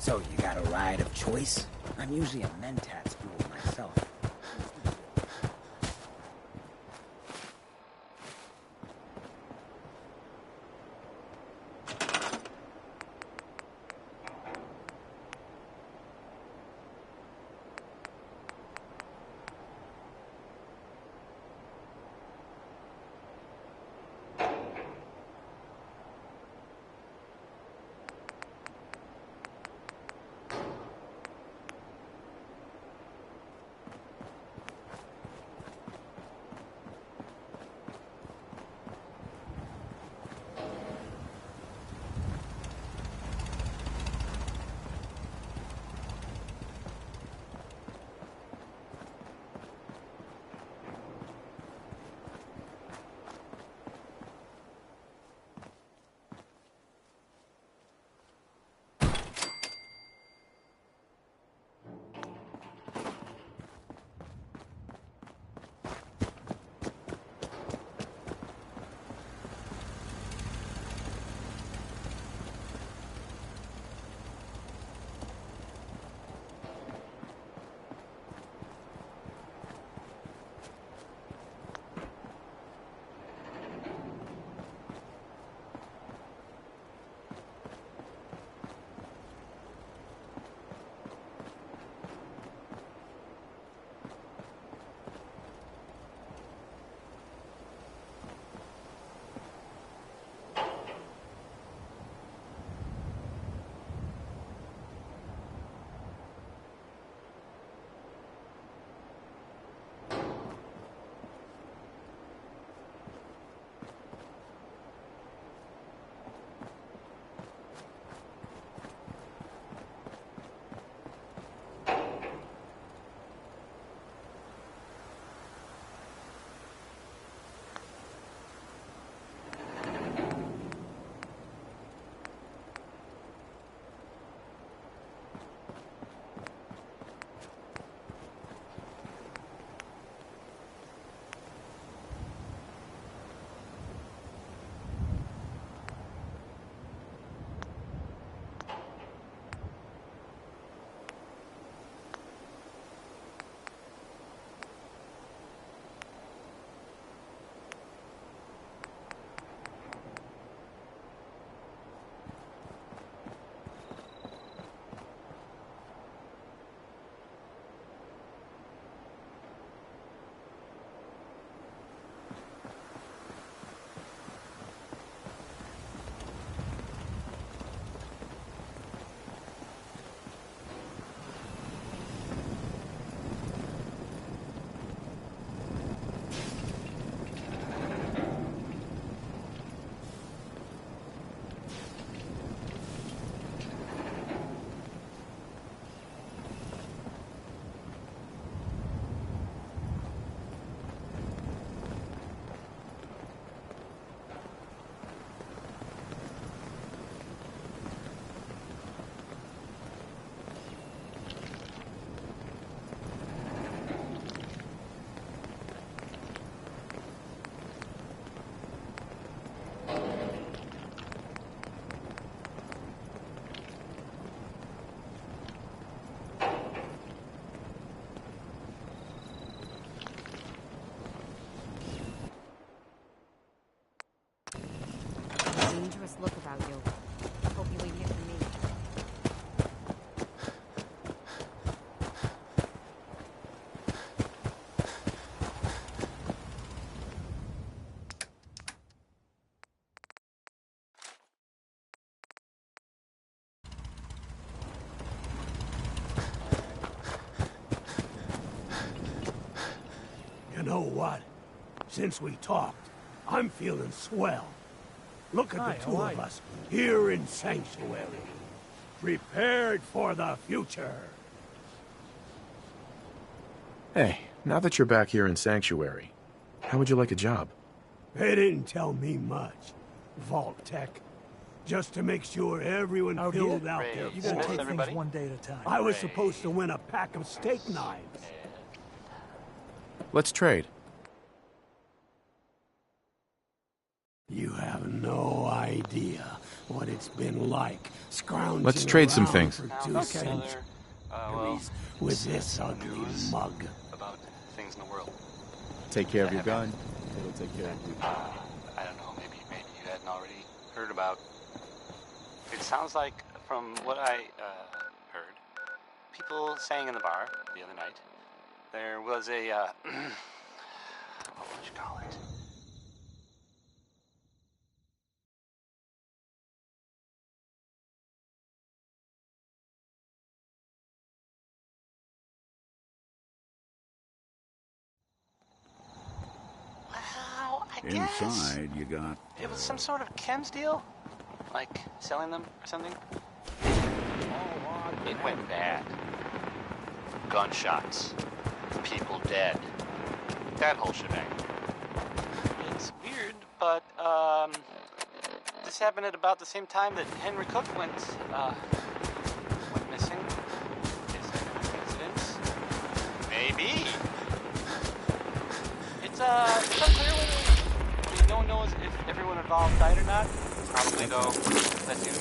So, you got a ride of choice? I'm usually a Mentats fool myself. nervous look about you. Hope you ain't here for me. You know what? Since we talked, I'm feeling swell. Look at the two of us here in Sanctuary. Prepared for the future. Hey, now that you're back here in Sanctuary, how would you like a job? They didn't tell me much. Vault Tech. Just to make sure everyone filled out their You gotta take forms. things one day at a time. I was supposed to win a pack of steak knives. Let's trade. You have no idea what it's been like scrounging Let's trade some around things. for 2 centuries with this ugly mug. About things in the world. Take care of your gun. It'll take care of you. I don't know, maybe you hadn't already heard about. It sounds like, from what I heard, people saying in the bar the other night, there was a, what would you call it? Well, I guess Inside, you got... it was some sort of chems deal? Like, selling them or something? It went bad. Gunshots. People dead. That whole shebang. It's weird, but, this happened at about the same time that Henry Cook went missing. Is that a coincidence? Maybe. It's unclear whether, no one knows if everyone involved died or not. Probably, though, that dude.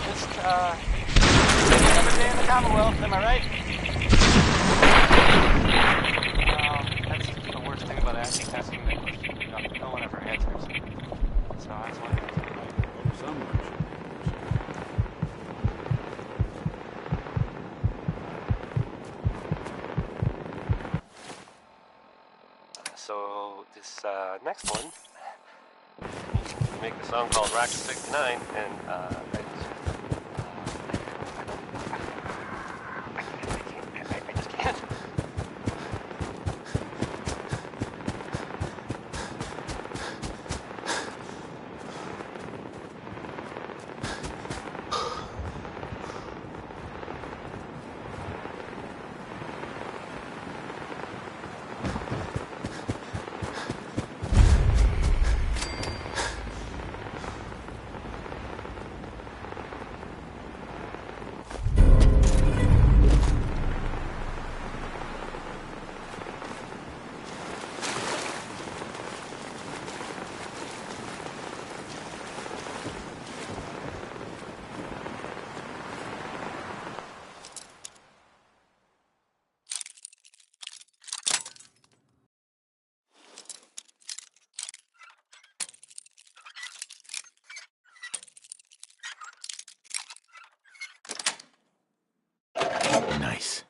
Just, another day in the Commonwealth, am I right? That's the worst thing about asking that question. No one ever answers. So that's why So this next one, we make a song called Rocket 69, and I just can't. Nice.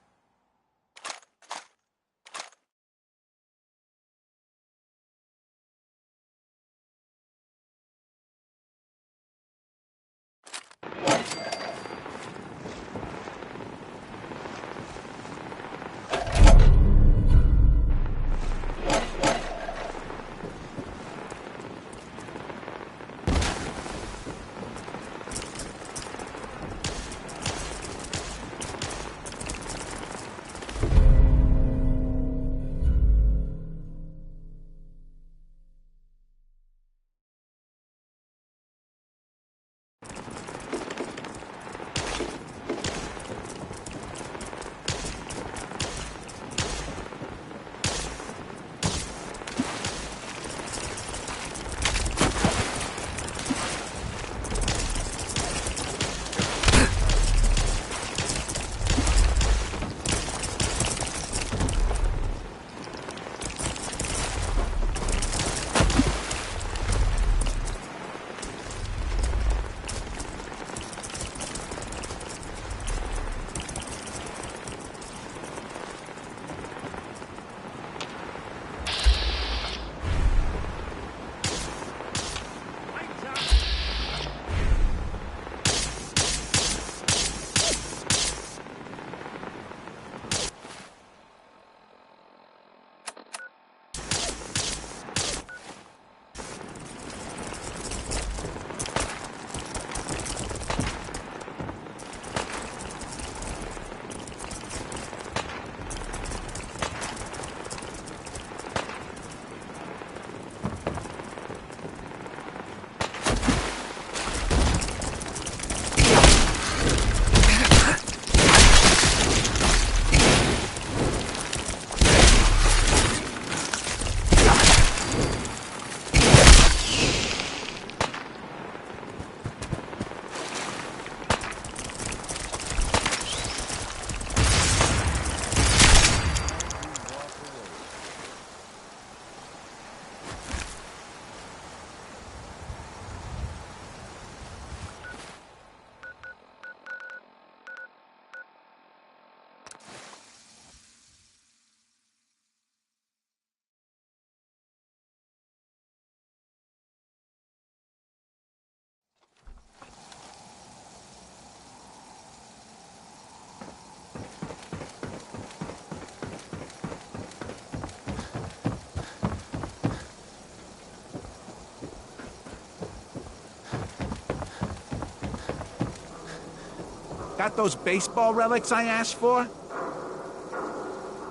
Got those baseball relics I asked for?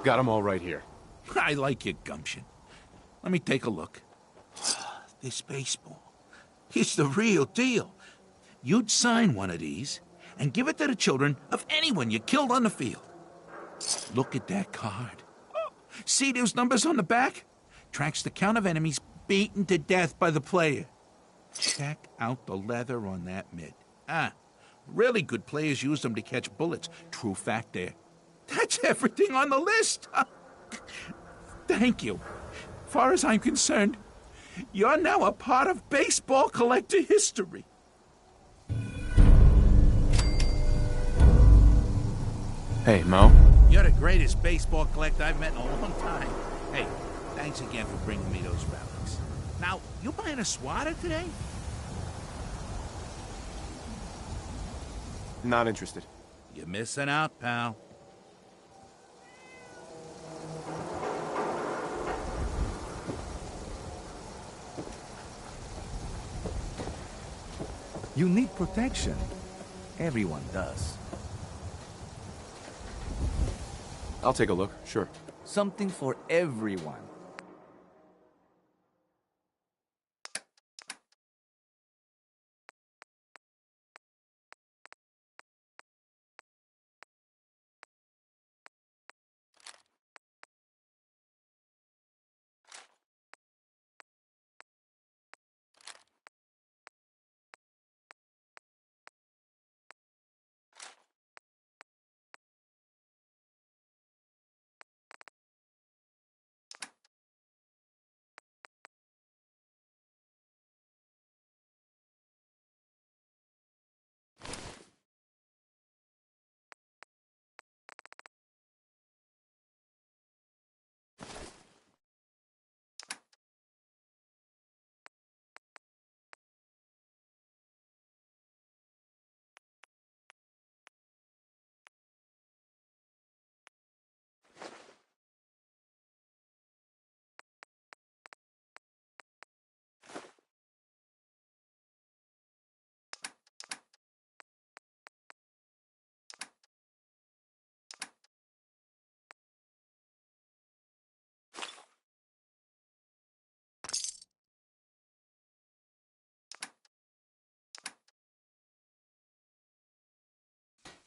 Got them all right here. I like your gumption. Let me take a look. This baseball. It's the real deal. You'd sign one of these and give it to the children of anyone you killed on the field. Look at that card. See those numbers on the back? Tracks the count of enemies beaten to death by the player. Check out the leather on that mitt. Really good players use them to catch bullets. True fact there. That's everything on the list. Thank you. Far as I'm concerned, you're now a part of baseball collector history. Hey, Mo. You're the greatest baseball collector I've met in a long time. Hey, thanks again for bringing me those relics. Now, you buying a swatter today? Not interested. You're missing out, pal. You need protection. Everyone does. I'll take a look, sure. Something for everyone.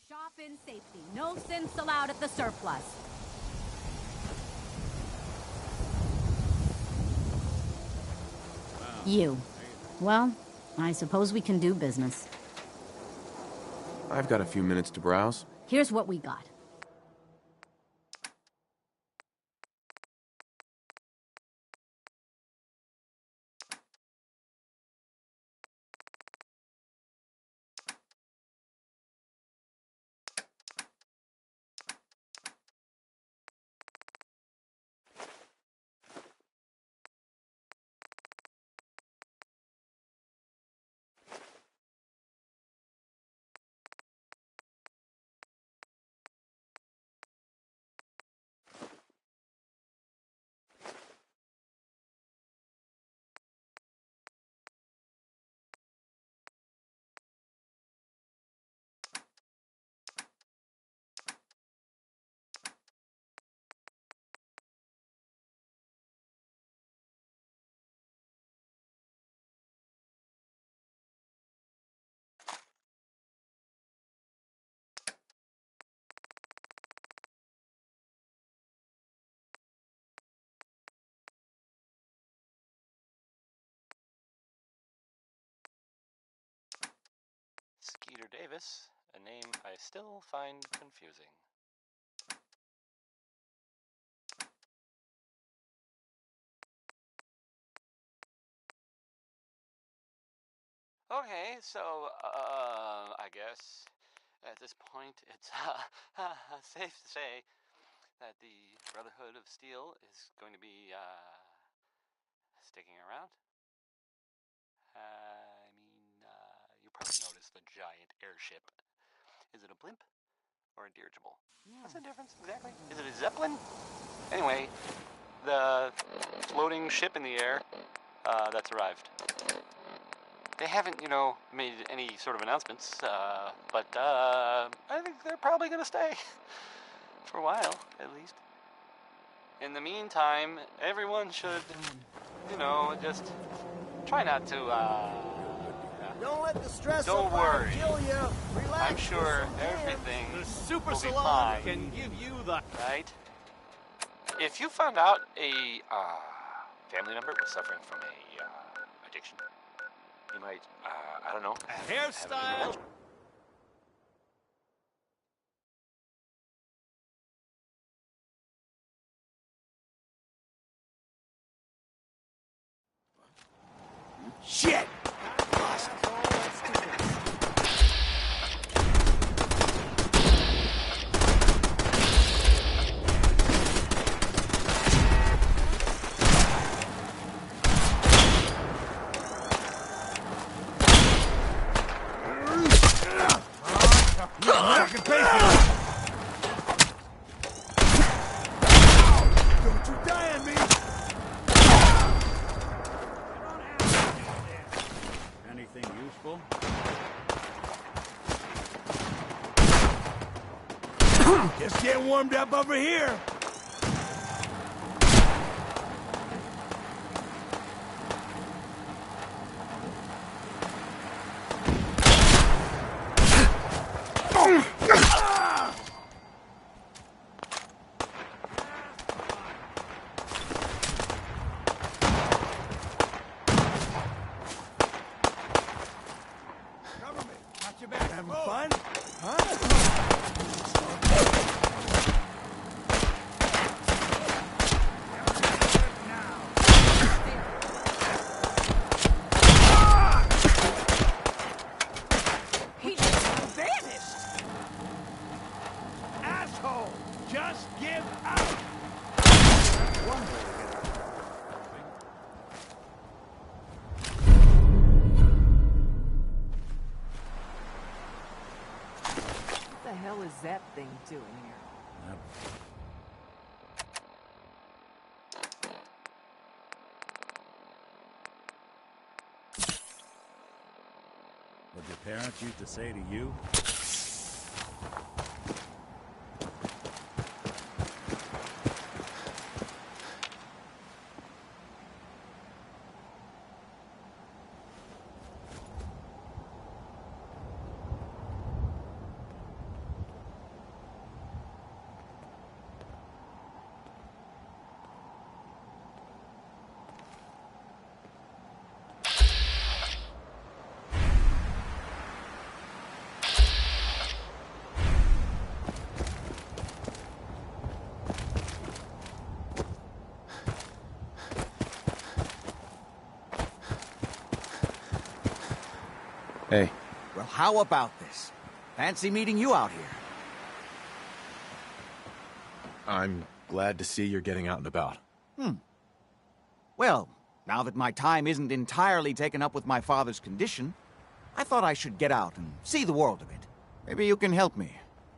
Shop in safety. No synths allowed at the surplus. You. Well, I suppose we can do business. I've got a few minutes to browse. Here's what we got. Skeeter Davis, a name I still find confusing. Okay, so, I guess at this point it's safe to say that the Brotherhood of Steel is going to be sticking around. You probably noticed the giant airship. Is it a blimp or a dirigible? What's the difference exactly? Is it a Zeppelin? Anyway, the floating ship in the air that's arrived. They haven't, you know, made any sort of announcements, but I think they're probably going to stay. For a while, at least. In the meantime, everyone should, you know, just try not to, Don't let the stress don't worry. kill you. Relax. I'm sure everything The Super will be Salon fine. can give you the... Right? If you found out a family member was suffering from a addiction, you might, I don't know, A hairstyle. Shit! Don't you die on me! Anything useful? Just get warmed up over here. Having fun? Huh? He just vanished! Asshole! Just give out! What the hell is that thing doing here? What your parents used to say to you? Hey. Well, how about this? Fancy meeting you out here. I'm glad to see you're getting out and about. Well, now that my time isn't entirely taken up with my father's condition, I thought I should get out and see the world a bit. Maybe you can help me.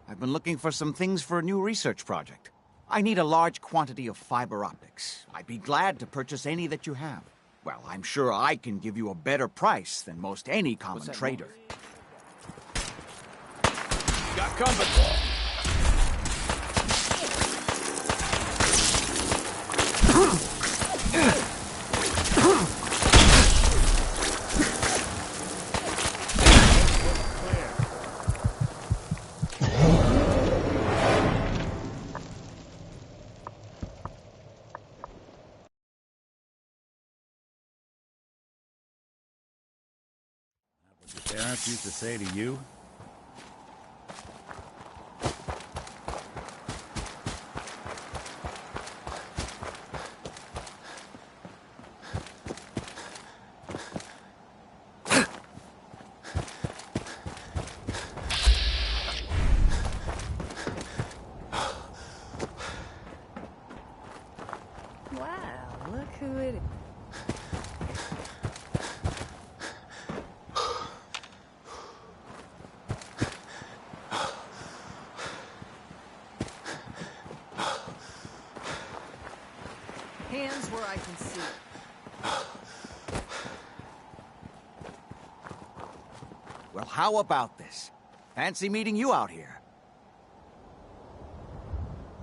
I've been looking for some things for a new research project. I need a large quantity of fiber optics. I'd be glad to purchase any that you have. Well, I'm sure I can give you a better price than most any common trader. Got company. Your parents used to say to you? Wow, look who it is. Hands where I can see. how about this? Fancy meeting you out here.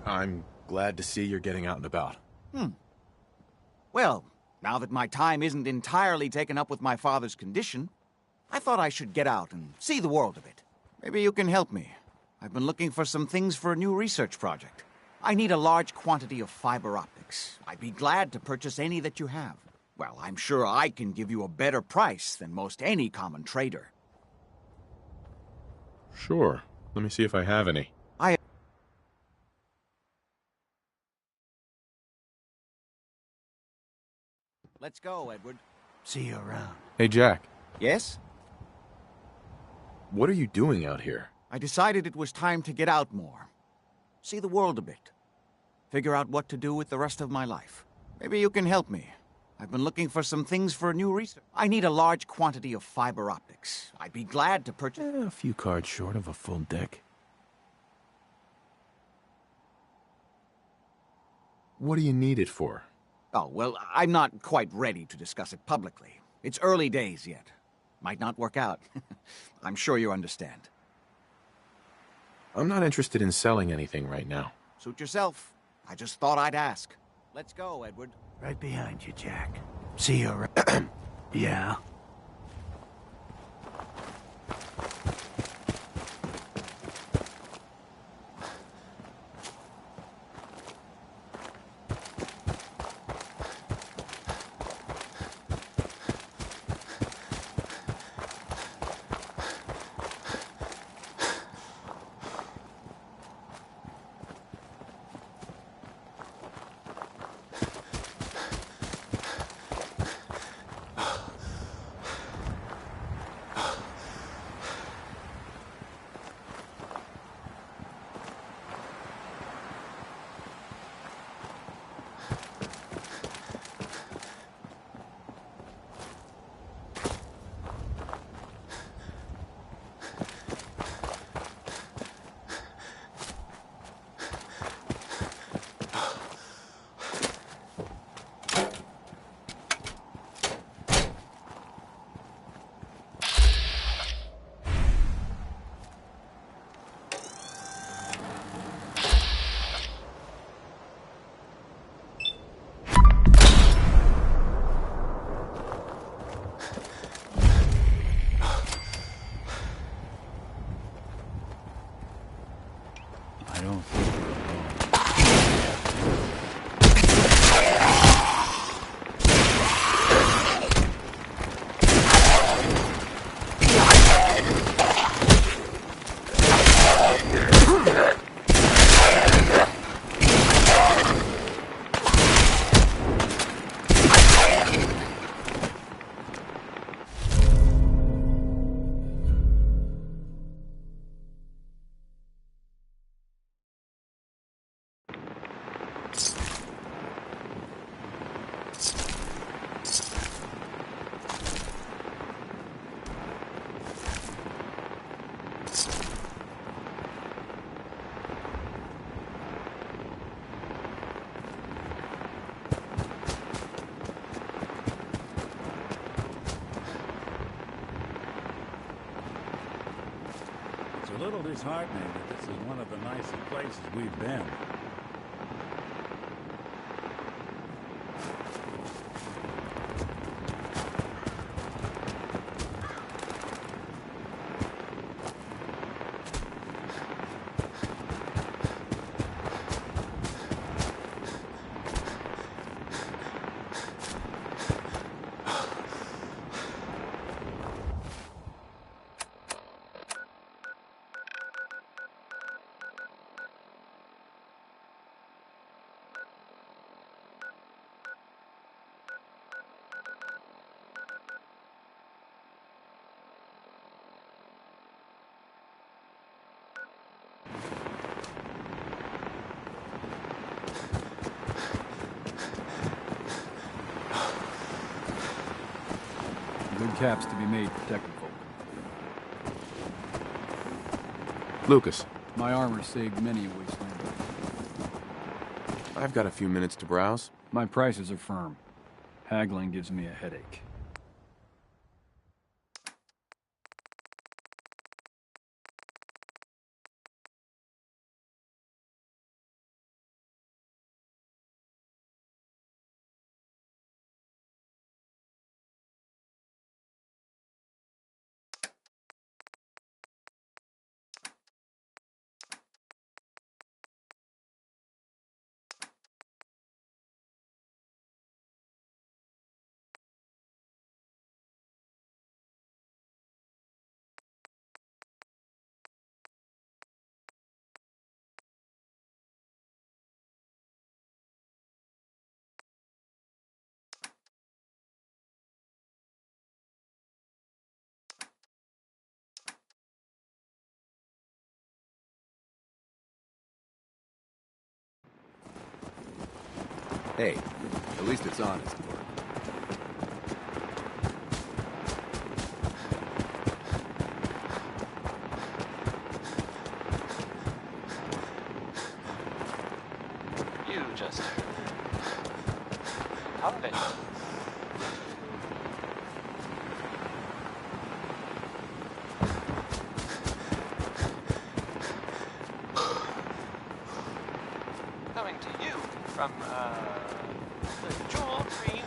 I'm glad to see you're getting out and about. Well, now that my time isn't entirely taken up with my father's condition, I thought I should get out and see the world a bit. Maybe you can help me. I've been looking for some things for a new research project. I need a large quantity of fiber optics. I'd be glad to purchase any that you have. Well, I'm sure I can give you a better price than most any common trader. Sure. Let me see if I have any. Let's go, Edward. See you around. Hey, Jack. Yes? What are you doing out here? I decided it was time to get out more. See the world a bit. Figure out what to do with the rest of my life. Maybe you can help me. I've been looking for some things for a new research. I need a large quantity of fiber optics. I'd be glad to purchase... A few cards short of a full deck. What do you need it for? Oh, well, I'm not quite ready to discuss it publicly. It's early days yet. Might not work out. I'm sure you understand. I'm not interested in selling anything right now. Suit yourself. I just thought I'd ask. Let's go, Edward. Right behind you, Jack. See you around. Yeah? It's a little disheartening that this is one of the nicest places we've been. Good caps to be made protecting folk. Lucas. My armor saved many a wasteland. I've got a few minutes to browse. My prices are firm. Haggling gives me a headache. Hey, at least it's honest work. You just... Hop it. Coming to you from, the Jewel Green...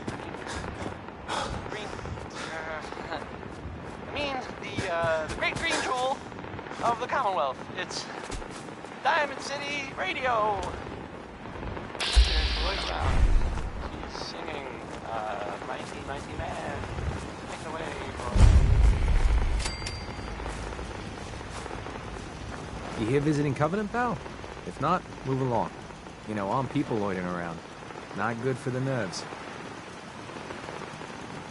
I mean, the Great Green Jewel of the Commonwealth. It's Diamond City Radio. Here's Royce Brown. He's singing, Mighty, Mighty Man. Take it away, You here visiting Covenant, pal? If not, move along. You know, armed people loitering around. Not good for the nerves.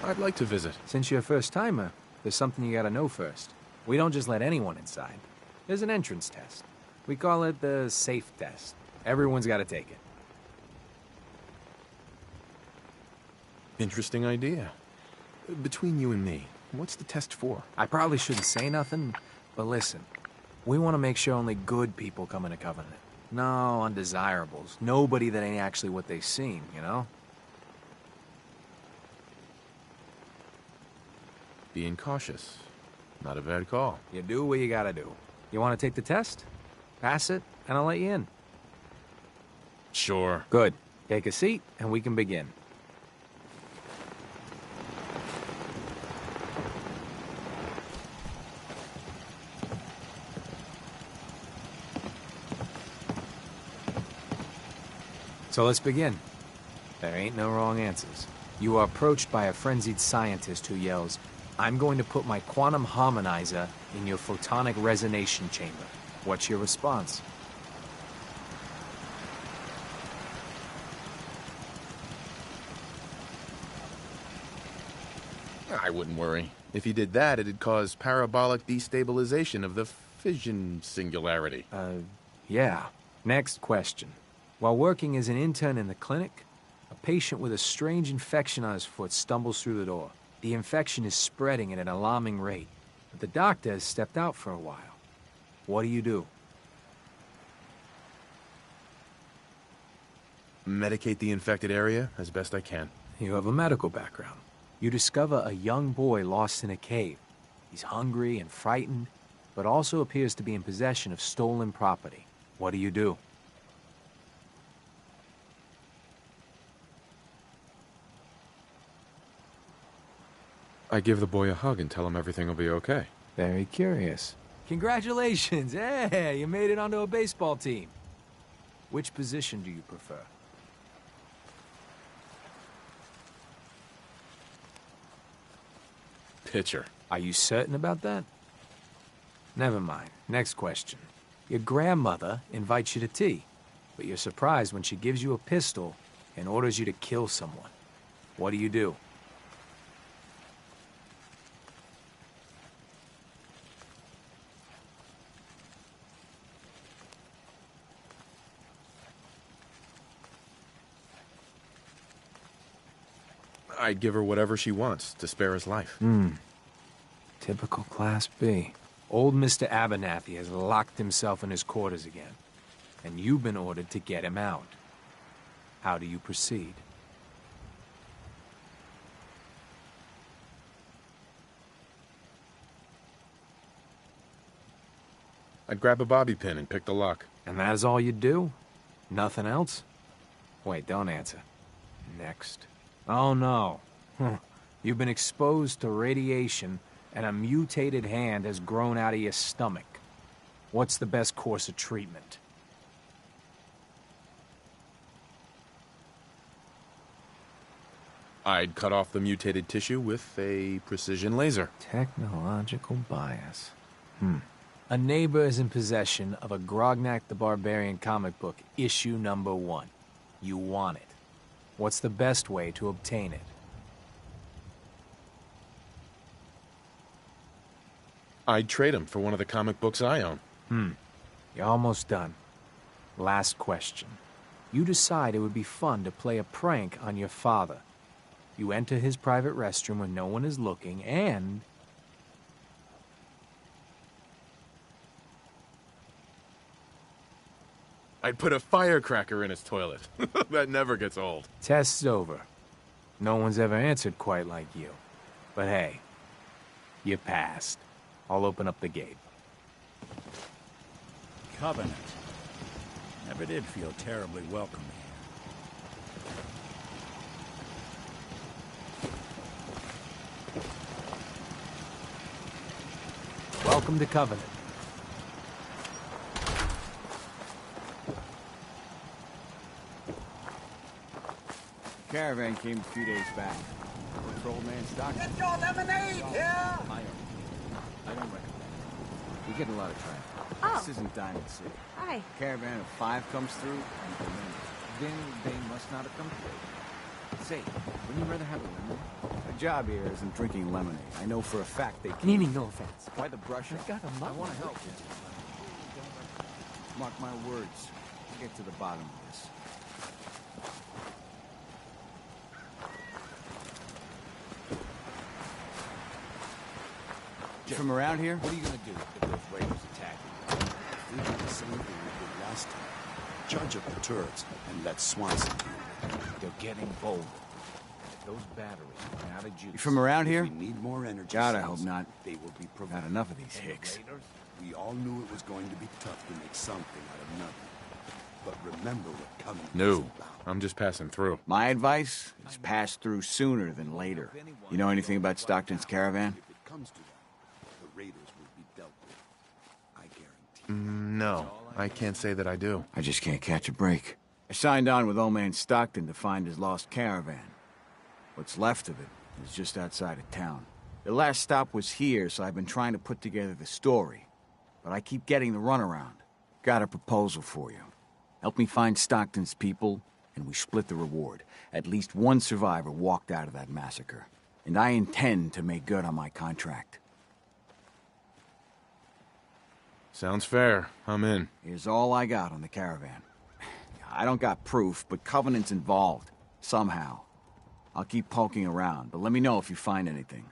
I'd like to visit. Since you're a first-timer, there's something you gotta know first. We don't just let anyone inside. There's an entrance test. We call it the safe test. Everyone's gotta take it. Interesting idea. Between you and me, what's the test for? I probably shouldn't say nothing, but listen. We want to make sure only good people come into Covenant. No undesirables. Nobody that ain't actually what they seem, you know? Being cautious. Not a bad call. You do what you gotta do. You want to take the test? Pass it, and I'll let you in. Sure. Good. Take a seat, and we can begin. So let's begin. There ain't no wrong answers. You are approached by a frenzied scientist who yells, "I'm going to put my quantum harmonizer in your photonic resonation chamber." What's your response? I wouldn't worry. If he did that, it'd cause parabolic destabilization of the fission singularity. Yeah. Next question. While working as an intern in the clinic, a patient with a strange infection on his foot stumbles through the door. The infection is spreading at an alarming rate, but the doctor has stepped out for a while. What do you do? Medicate the infected area as best I can. You have a medical background. You discover a young boy lost in a cave. He's hungry and frightened, but also appears to be in possession of stolen property. What do you do? I give the boy a hug and tell him everything will be okay. Very curious. Congratulations! Hey, you made it onto a baseball team. Which position do you prefer? Pitcher. Are you certain about that? Never mind. Next question. Your grandmother invites you to tea, but you're surprised when she gives you a pistol and orders you to kill someone. What do you do? I'd give her whatever she wants to spare his life. Typical Class B. Old Mr. Abernathy has locked himself in his quarters again, and you've been ordered to get him out. How do you proceed? I'd grab a bobby pin and pick the lock. And that is all you do? Nothing else? Wait, don't answer. Next. Oh no. You've been exposed to radiation and a mutated hand has grown out of your stomach. What's the best course of treatment? I'd cut off the mutated tissue with a precision laser. Technological bias. A neighbor is in possession of a Grognak the Barbarian comic book, issue number 1. You want it. What's the best way to obtain it? I'd trade him for one of the comic books I own. You're almost done. Last question. You decide it would be fun to play a prank on your father. You enter his private restroom when no one is looking, and... I'd put a firecracker in his toilet. That never gets old. Test's over. No one's ever answered quite like you. But hey, you passed. I'll open up the gate. Covenant. Never did feel terribly welcome here. Welcome to Covenant. Caravan came a few days back. For old man Stockton. Get your lemonade here! I don't recommend it. We get a lot of traffic. Oh. This isn't Diamond City. Hi. Caravan of 5 comes through, and then they must not have come through. Say, wouldn't you rather have a lemonade? My job here isn't drinking lemonade. I know for a fact they can't. Nini, no offense. Why the brush? I got a mug. I want to help you. Mark my words. We'll get to the bottom of this. You from around here? What are you gonna do if those raiders attack you? We did the same thing we did last time. Charge up the turrets and let Swanson do it. They're getting bolder. Those batteries run out of juice. You from around here? If we need more energy God, I cells, hope not. They will be provided. Not enough of these hicks. We all knew it was going to be tough to make something out of nothing. But remember what coming is No, about. I'm just passing through. My advice is pass through sooner than later. You know anything about Stockton's caravan? If it comes to that, the raiders will be dealt with. I guarantee. No, I can't say that I do. I just can't catch a break. I signed on with old man Stockton to find his lost caravan. What's left of it is just outside of town. The last stop was here, so I've been trying to put together the story. But I keep getting the runaround. Got a proposal for you. Help me find Stockton's people, and we split the reward. At least one survivor walked out of that massacre. And I intend to make good on my contract. Sounds fair. I'm in. Here's all I got on the caravan. I don't got proof, but Covenant's involved. Somehow. I'll keep poking around, but let me know if you find anything.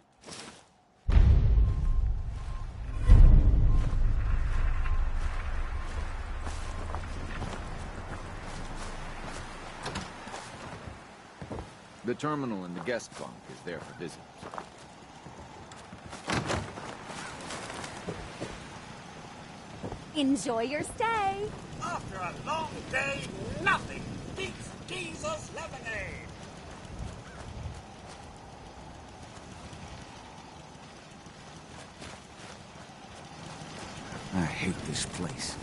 The terminal in the guest bunk is there for visitors. Enjoy your stay. After a long day, nothing beats Jesus lemonade. I hate this place.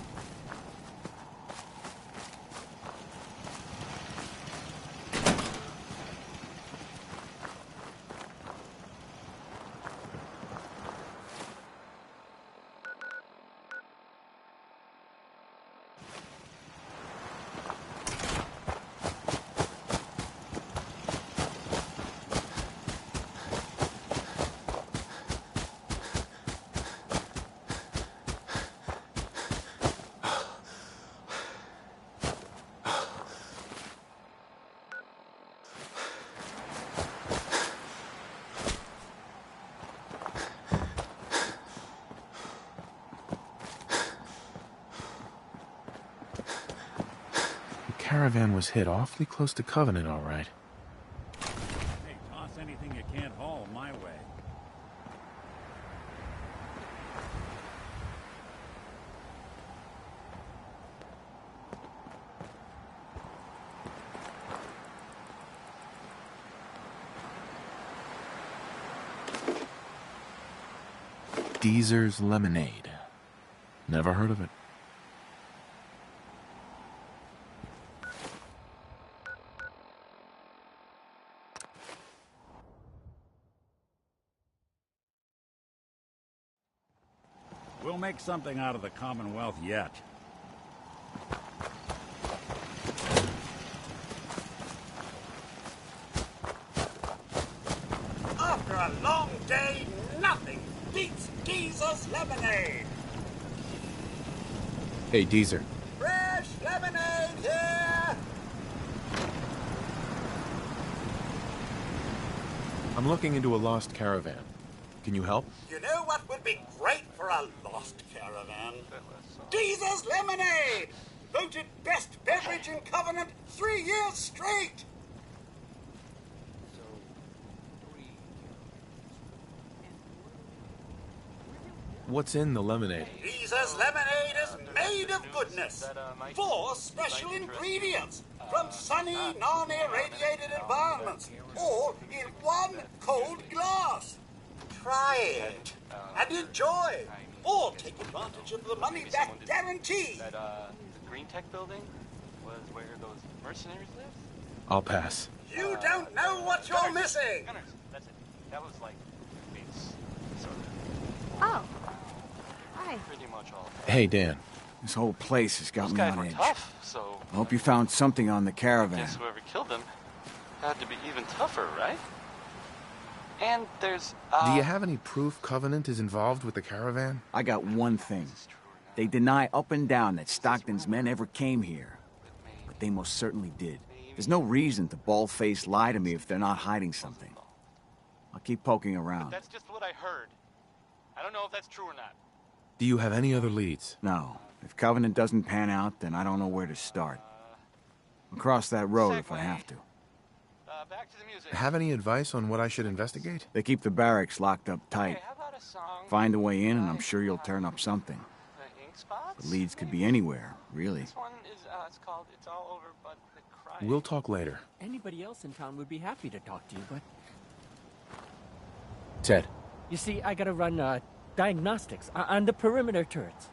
The caravan was hit awfully close to Covenant, all right. Hey, toss anything you can't haul my way. Deezer's Lemonade. Never heard of it. We'll make something out of the Commonwealth yet. After a long day, nothing beats Jesus lemonade. Hey, Deezer. Fresh lemonade here. I'm looking into a lost caravan. Can you help? You know what would be great for a lost caravan? Deezer's Lemonade! Voted best beverage in Covenant 3 years straight! What's in the lemonade? Deezer's Lemonade is made of goodness. 4 special ingredients from sunny, non-irradiated environments, all in 1 cold glass. Try it and enjoy, or take advantage of the money-back guarantee. The Green Tech building was where those mercenaries lived? I'll pass. You don't know what you're missing. Gunners, that's it. That was like base, sort of. Oh. Hi. Pretty much all. Hey, Dan. This whole place has got Those me guys on were edge. tough, so I hope you found something on the caravan. guess whoever killed them had to be even tougher, right? And there's Do you have any proof Covenant is involved with the caravan? I got one thing. They deny up and down that Stockton's men ever came here. But they most certainly did. There's no reason to bald-faced lie to me if they're not hiding something. I'll keep poking around. That's just what I heard. I don't know if that's true or not. Do you have any other leads? No. If Covenant doesn't pan out, then I don't know where to start. I'll cross that road if I have to. Back to the music. Have any advice on what I should investigate? They keep the barracks locked up tight. Hey, how about a song? Find a way in and I'm sure you'll turn up something. The ink spots? The leads could be anywhere, really. This one is, it's called It's All Over But the Cry. We'll talk later. Anybody else in town would be happy to talk to you, but... Ted. You see, I gotta run, diagnostics on the perimeter turrets.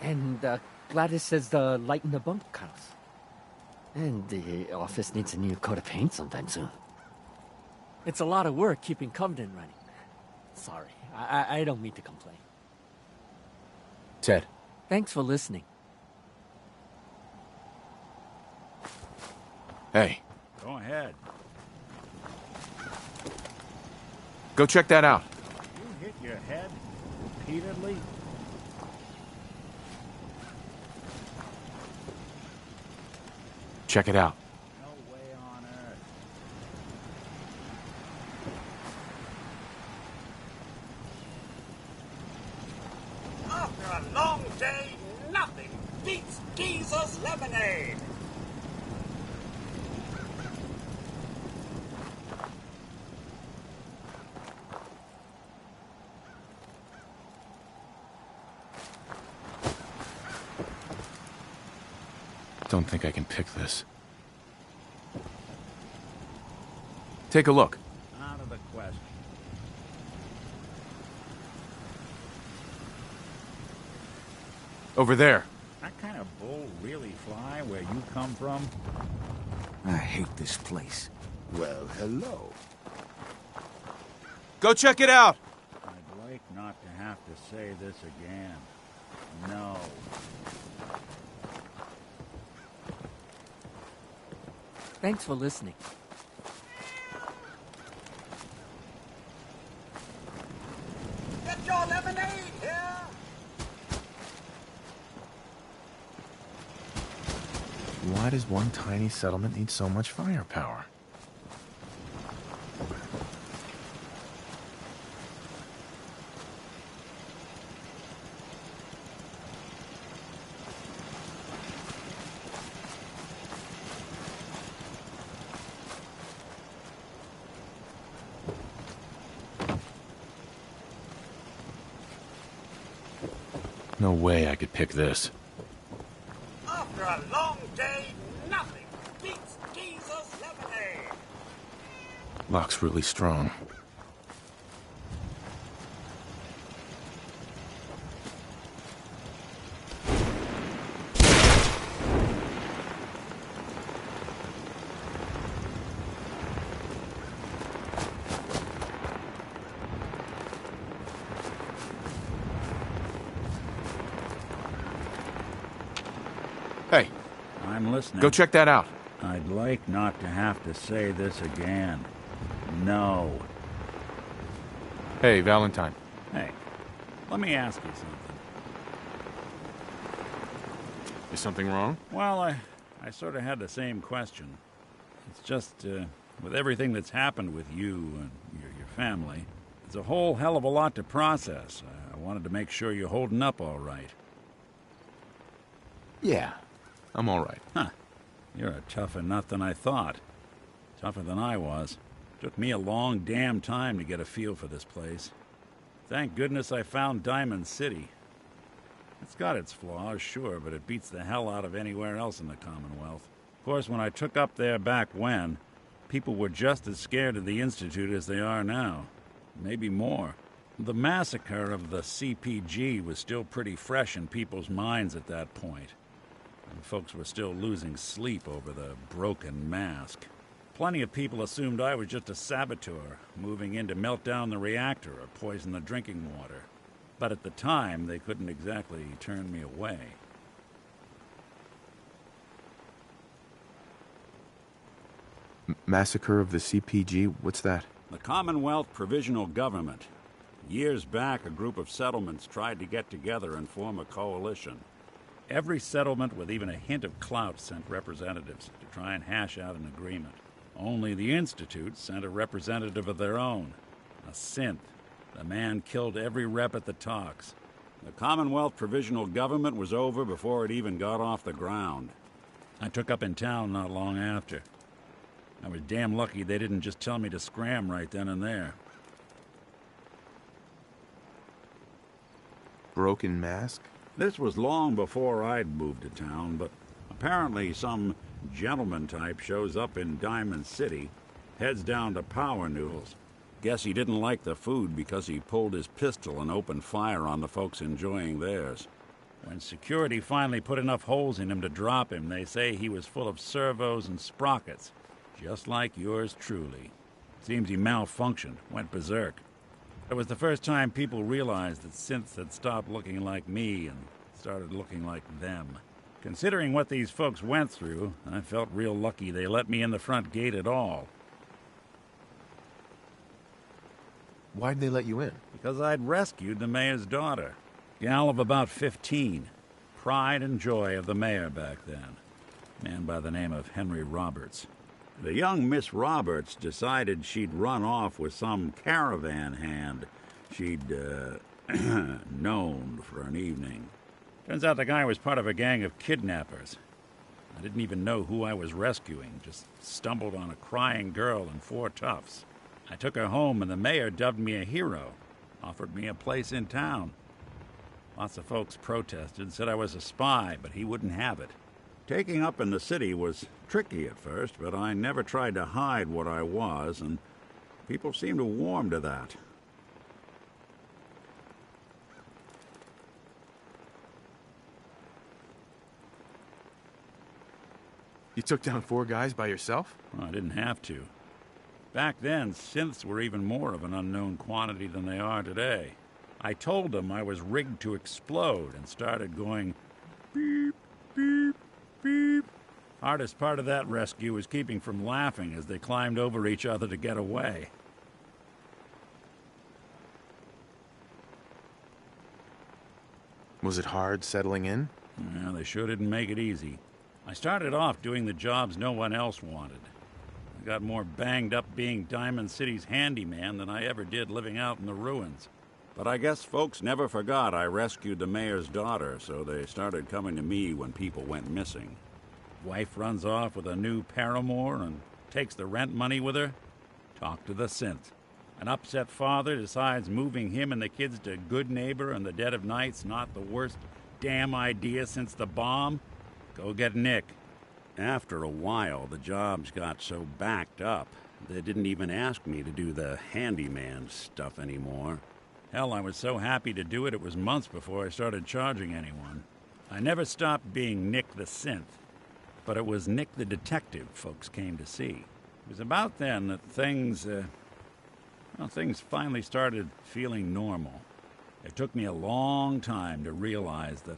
And, Gladys says the light in the bunkhouse. And the office needs a new coat of paint sometime soon. It's a lot of work keeping Covenant running. Sorry, I don't mean to complain. Ted. Thanks for listening. Hey. Go ahead. Go check that out. You hit your head repeatedly? Check it out. No way on earth. After a long day, nothing beats Deezer's Lemonade. Don't think I can pick this. Take a look. Out of the question. Over there. That kind of bull really fly where you come from? I hate this place. Well, hello. Go check it out! I'd like not to have to say this again. No. Thanks for listening. Get your lemonade here! Why does one tiny settlement need so much firepower? No way I could pick this. After a long day, nothing beats Deezer's Lemonade. Lock's really strong. Hey. I'm listening. Go check that out. I'd like not to have to say this again. No. Hey, Valentine. Hey, let me ask you something. Is something wrong? Well, I sort of had the same question. It's just, With everything that's happened with you and your family, it's a whole hell of a lot to process. I wanted to make sure you're holding up all right. Yeah, I'm all right. Huh. You're a tougher nut than I thought. Tougher than I was. Took me a long damn time to get a feel for this place. Thank goodness I found Diamond City. It's got its flaws, sure, but it beats the hell out of anywhere else in the Commonwealth. Of course, when I took up there back when, people were just as scared of the Institute as they are now. Maybe more. The massacre of the CPG was still pretty fresh in people's minds at that point. And folks were still losing sleep over the broken mask. Plenty of people assumed I was just a saboteur, moving in to melt down the reactor or poison the drinking water. But at the time, they couldn't exactly turn me away. Massacre of the CPG? What's that? The Commonwealth Provisional Government. Years back, a group of settlements tried to get together and form a coalition. Every settlement with even a hint of clout sent representatives to try and hash out an agreement. Only the Institute sent a representative of their own, a synth. The man killed every rep at the talks. The Commonwealth Provisional Government was over before it even got off the ground. I took up in town not long after. I was damn lucky they didn't just tell me to scram right then and there. Broken mask? This was long before I'd moved to town, but apparently some gentleman type shows up in Diamond City, heads down to Power Noodles. Guess he didn't like the food because he pulled his pistol and opened fire on the folks enjoying theirs. When security finally put enough holes in him to drop him, they say he was full of servos and sprockets, just like yours truly. Seems he malfunctioned, went berserk. It was the first time people realized that synths had stopped looking like me and started looking like them. Considering what these folks went through, I felt real lucky they let me in the front gate at all. Why'd they let you in? Because I'd rescued the mayor's daughter. Gal of about 15. Pride and joy of the mayor back then. Man by the name of Henry Roberts. The young Miss Roberts decided she'd run off with some caravan hand she'd, known for an evening. Turns out the guy was part of a gang of kidnappers. I didn't even know who I was rescuing, just stumbled on a crying girl and 4 toughs. I took her home and the mayor dubbed me a hero, offered me a place in town. Lots of folks protested, said I was a spy, but he wouldn't have it. Taking up in the city was tricky at first, but I never tried to hide what I was, and people seemed to warm to that. You took down 4 guys by yourself? Well, I didn't have to. Back then, synths were even more of an unknown quantity than they are today. I told them I was rigged to explode and started going beep, beep, beep. Hardest part of that rescue was keeping from laughing as they climbed over each other to get away. Was it hard settling in? Yeah, they sure didn't make it easy. I started off doing the jobs no one else wanted. I got more banged up being Diamond City's handyman than I ever did living out in the ruins. But I guess folks never forgot I rescued the mayor's daughter, so they started coming to me when people went missing. Wife runs off with a new paramour and takes the rent money with her. Talk to the synth. An upset father decides moving him and the kids to Good Neighbor in the dead of night's not the worst damn idea since the bomb. Go get Nick. After a while, the jobs got so backed up, they didn't even ask me to do the handyman stuff anymore. Hell, I was so happy to do it, it was months before I started charging anyone. I never stopped being Nick the Synth, but it was Nick the Detective folks came to see. It was about then that things finally started feeling normal. It took me a long time to realize that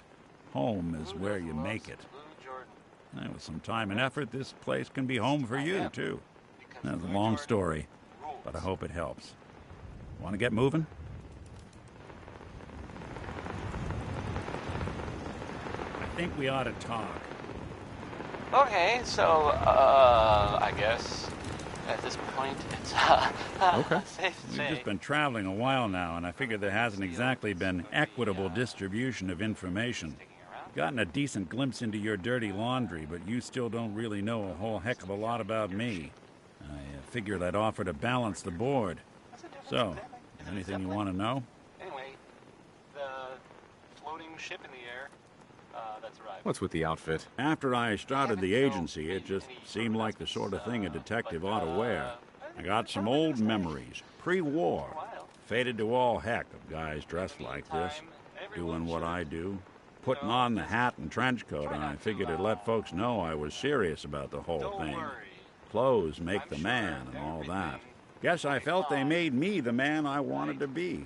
home is where you make it. And with some time and effort, this place can be home for you, too. That's a long story, but I hope it helps. Want to get moving? I think we ought to talk. Okay, so, I guess at this point, it's Okay. safe to We've say. just been traveling a while now, and I figure there hasn't exactly been equitable distribution of information. Gotten a decent glimpse into your dirty laundry, but you still don't really know a whole heck of a lot about me. I figured I'd offer to balance the board. So, anything you want to know? Anyway, the floating ship in the air that's arrived. What's with the outfit? After I started the agency, it just seemed like the sort of thing a detective ought to wear. I got some old memories, pre-war. Faded to all heck of guys dressed like this, doing what I do. Putting on the hat and trench coat, and I figured it'd let folks know I was serious about the whole thing. Clothes make the man and all that. Guess I felt they made me the man I wanted to be.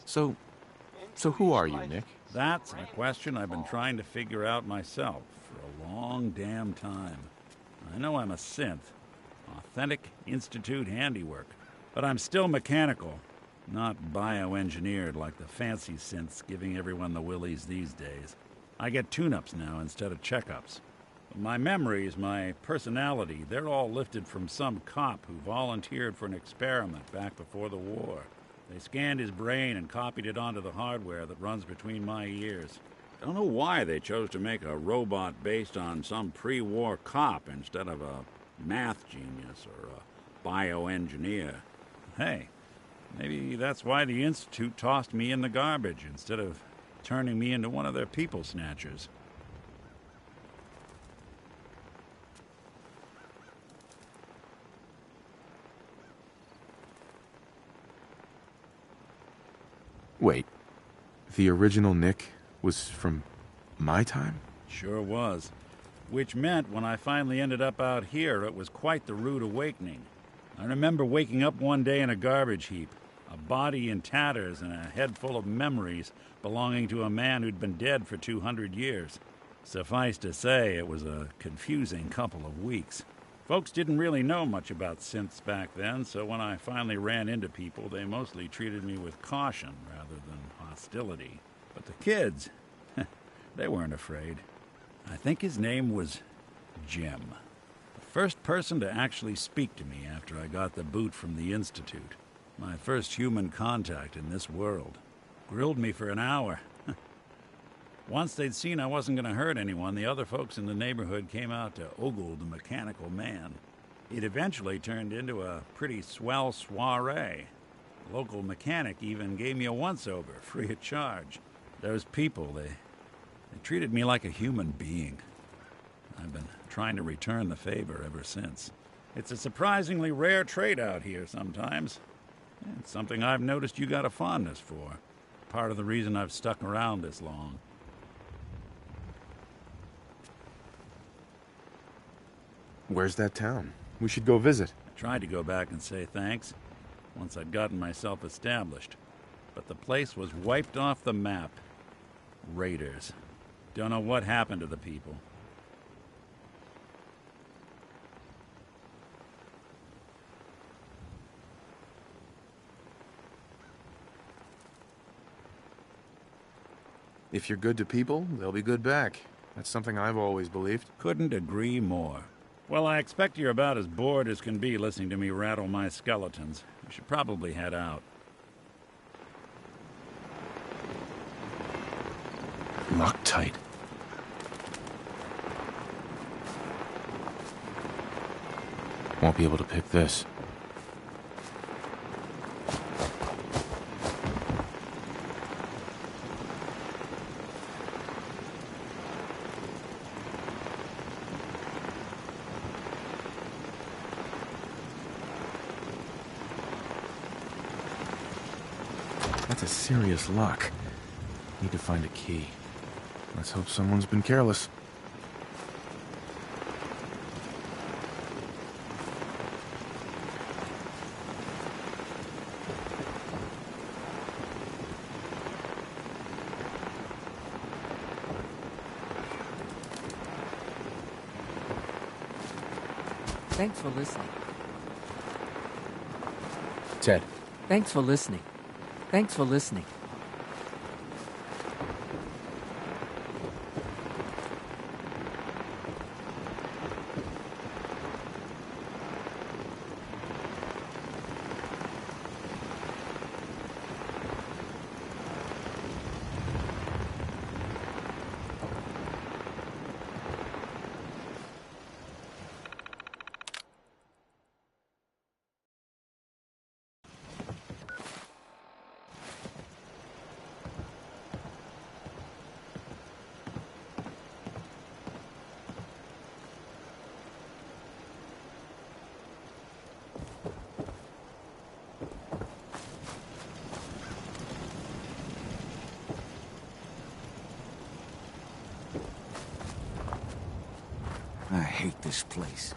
So who are you, Nick? That's a question I've been trying to figure out myself for a long damn time. I know I'm a synth, authentic Institute handiwork, but I'm still mechanical. Not bioengineered like the fancy synths giving everyone the willies these days. I get tune-ups now instead of checkups. My memories, my personality, they're all lifted from some cop who volunteered for an experiment back before the war. They scanned his brain and copied it onto the hardware that runs between my ears. Don't know why they chose to make a robot based on some pre-war cop instead of a math genius or a bioengineer. Hey, maybe that's why the Institute tossed me in the garbage instead of turning me into one of their people snatchers. Wait, the original Nick was from my time? Sure was. Which meant when I finally ended up out here, it was quite the rude awakening. I remember waking up one day in a garbage heap, a body in tatters and a head full of memories belonging to a man who'd been dead for 200 years. Suffice to say, it was a confusing couple of weeks. Folks didn't really know much about synths back then, so when I finally ran into people, they mostly treated me with caution rather than hostility. But the kids, they weren't afraid. I think his name was Jim. The first person to actually speak to me after I got the boot from the Institute. My first human contact in this world. Grilled me for an hour. Once they'd seen I wasn't going to hurt anyone, the other folks in the neighborhood came out to ogle the mechanical man. It eventually turned into a pretty swell soiree. The local mechanic even gave me a once-over, free of charge. Those people, they treated me like a human being. I've been trying to return the favor ever since. It's a surprisingly rare trait out here sometimes. It's something I've noticed you got a fondness for. Part of the reason I've stuck around this long. Where's that town? We should go visit. I tried to go back and say thanks once I'd gotten myself established, but the place was wiped off the map. Raiders. Don't know what happened to the people. If you're good to people, they'll be good back. That's something I've always believed. Couldn't agree more. Well, I expect you're about as bored as can be listening to me rattle my skeletons. We should probably head out. Loctite. Won't be able to pick this. That's a serious lock. Need to find a key. Let's hope someone's been careless. Thanks for listening. Ted. Thanks for listening. Thanks for listening. I hate this place.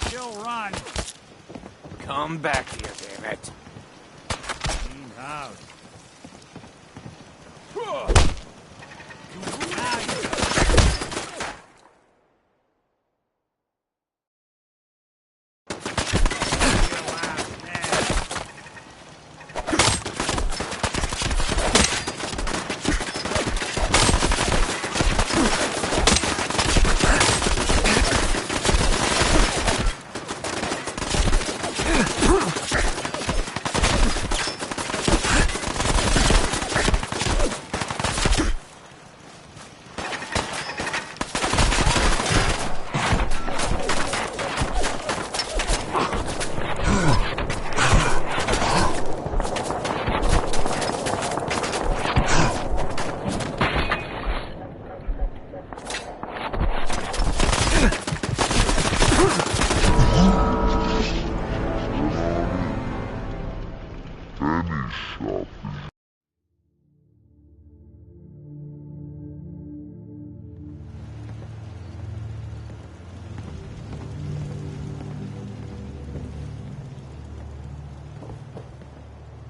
Still run. Come back here, damn it. Clean house.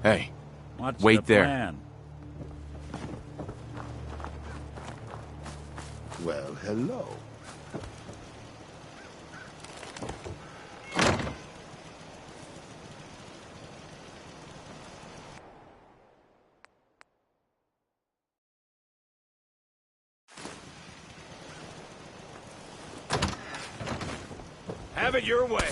Hey, What's wait the there. plan? Well, hello. Have it your way.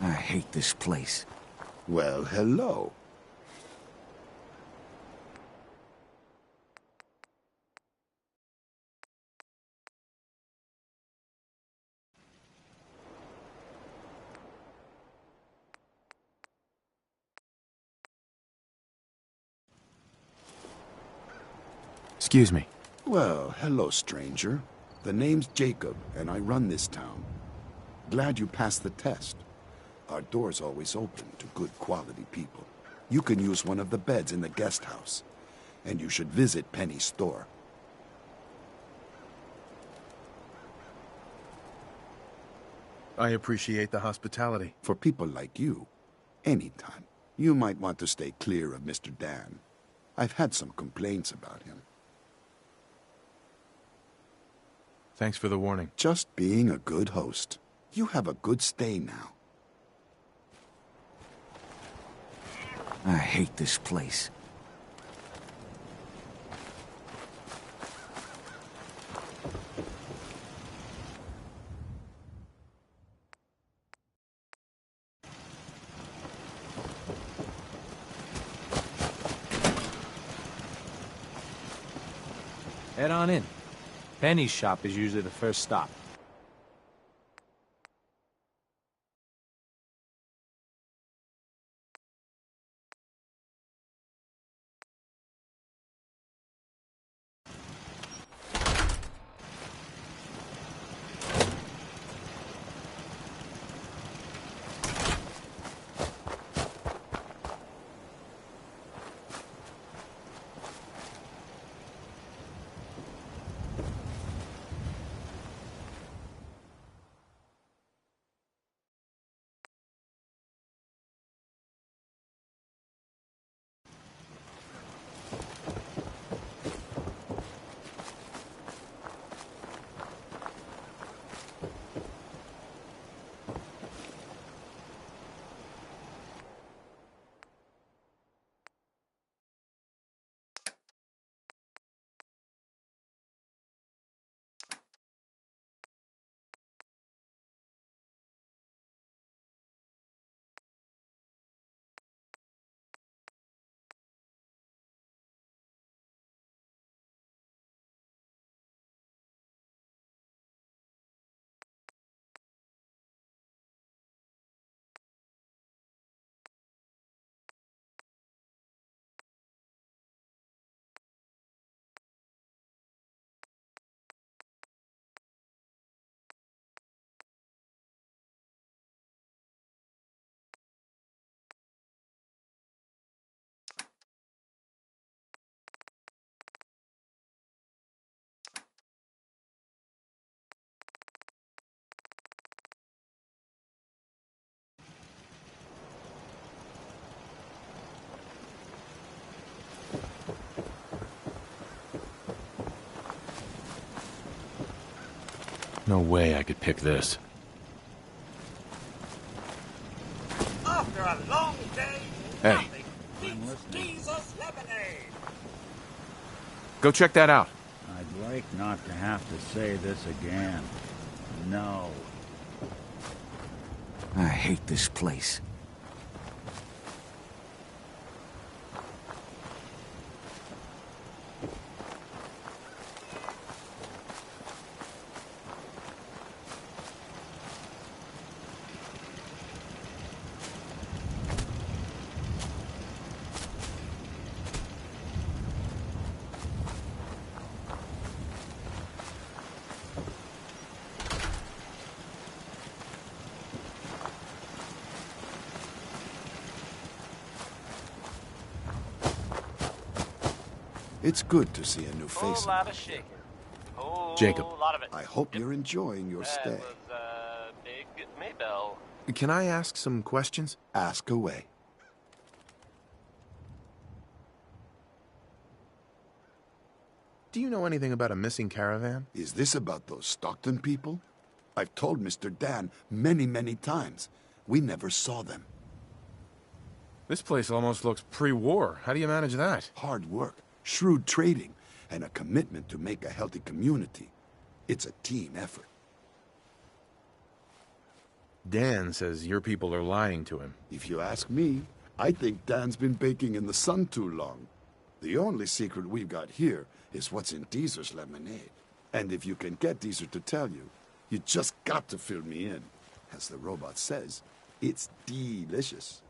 I hate this place. Well, hello. Excuse me. Well, hello, stranger. The name's Jacob, and I run this town. Glad you passed the test. Our door's always open to good quality people. You can use one of the beds in the guest house. And you should visit Penny's store. I appreciate the hospitality. For people like you, anytime. You might want to stay clear of Mr. Dan. I've had some complaints about him. Thanks for the warning. Just being a good host. You have a good stay now. I hate this place. Head on in. Penny's shop is usually the first stop. No way I could pick this. After a long day, Hey. nothing beats Jesus lemonade. Go check that out. I'd like not to have to say this again. No. I hate this place. It's good to see a new face. Whole lot of shaking. Whole Jacob. lot of it. I hope you're enjoying your That stay. was, Big Maybell. Can I ask some questions? Ask away. Do you know anything about a missing caravan? Is this about those Stockton people? I've told Mr. Dan many, many times. We never saw them. This place almost looks pre-war. How do you manage that? Hard work, shrewd trading, and a commitment to make a healthy community. It's a team effort. Dan says your people are lying to him. If you ask me, I think Dan's been baking in the sun too long. The only secret we've got here is what's in Deezer's lemonade. And if you can get Deezer to tell you, you just got to fill me in. As the robot says, it's delicious.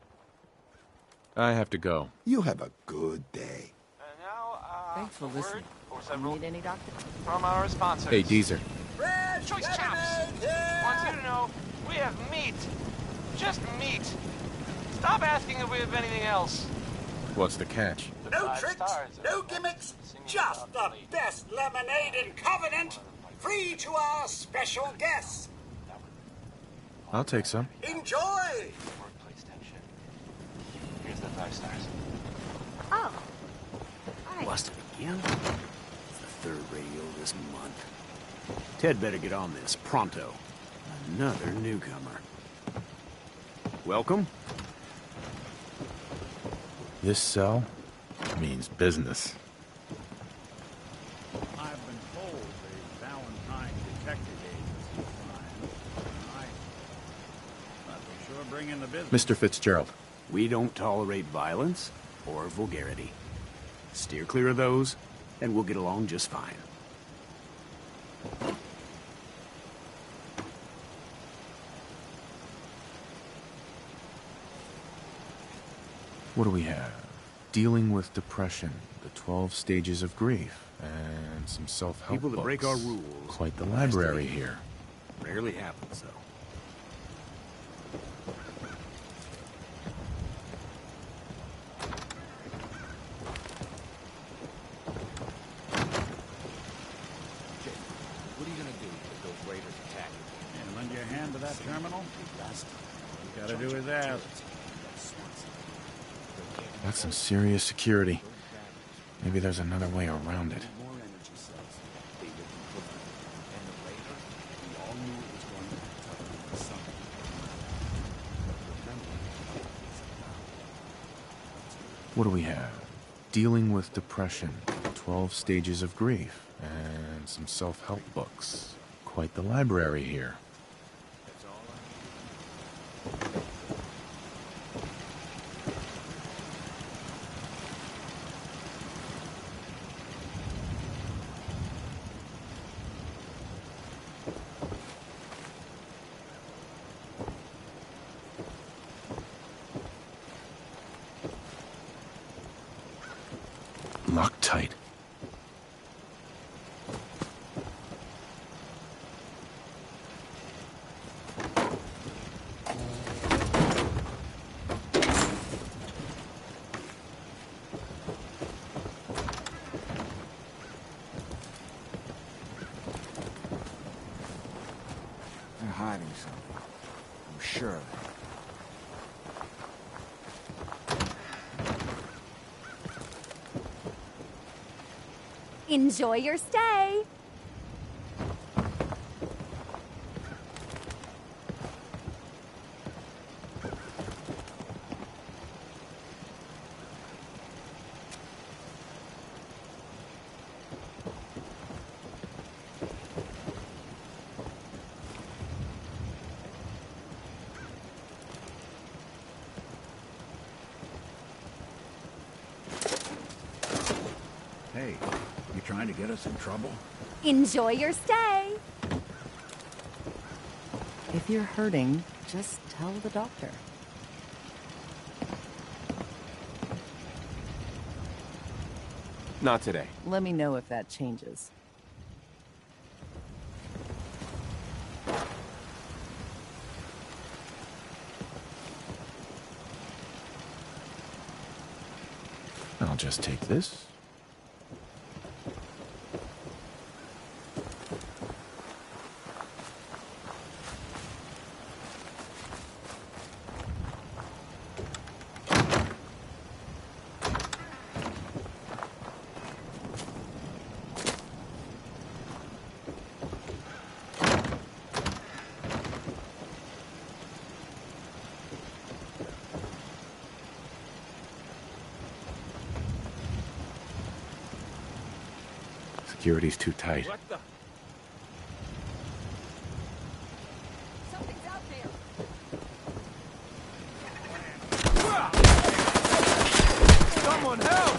I have to go. You have a good day. And now, Thanks for listening. or several Need any doctor? from our sponsors. Hey, Deezer. Choice Chaps wants you to know we have meat. Just meat. Stop asking if we have anything else. What's the catch? No tricks, no gimmicks, just the best lemonade in Covenant, free to our special guests. I'll take some. Enjoy! Workplace tension. Here's the 5 stars. Oh. Hi. Busted again? It's the third radio this month. Ted better get on this, pronto. Another newcomer. Welcome. This cell means business. I've been told the Valentine Detective Agency fine. But they sure bring in the business. Mr. Fitzgerald. We don't tolerate violence or vulgarity. Steer clear of those, and we'll get along just fine. What do we have? Dealing with depression, the 12 stages of grief, and some self-help People that books. break our rules. Quite the library here. Rarely happens, though. What are you gonna do if those raiders attack you? And lend your hand to that terminal? You gotta do his ass. That's some serious security. Maybe there's another way around it. What do we have? Dealing with depression, 12 stages of grief, and some self-help books. Quite the library here. Loctite. They're hiding something. I'm sure of it. Enjoy your stay. trying to get us in trouble? Enjoy your stay. If you're hurting, just tell the doctor. Not today. Let me know if that changes. I'll just take this. Security's too tight. What the? Something's out there. Someone help!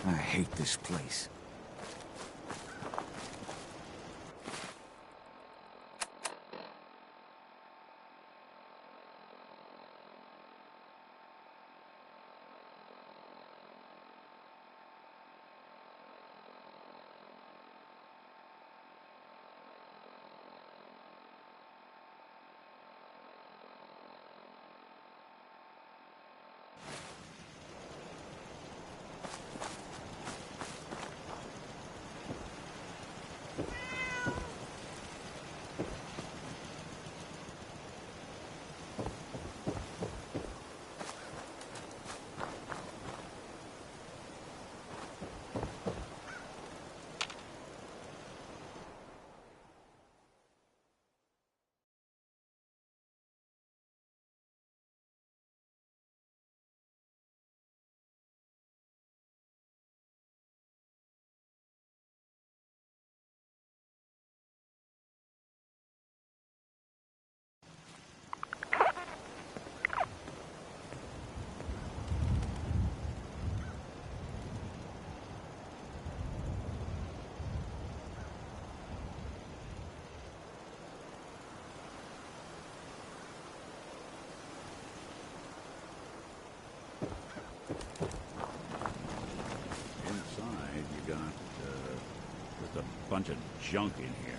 I hate this place. Inside, you got just a bunch of junk in here.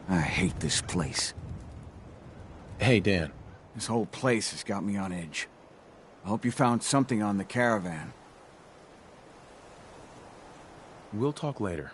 I hate this place. Hey, Dan. This whole place has got me on edge. I hope you found something on the caravan. We'll talk later.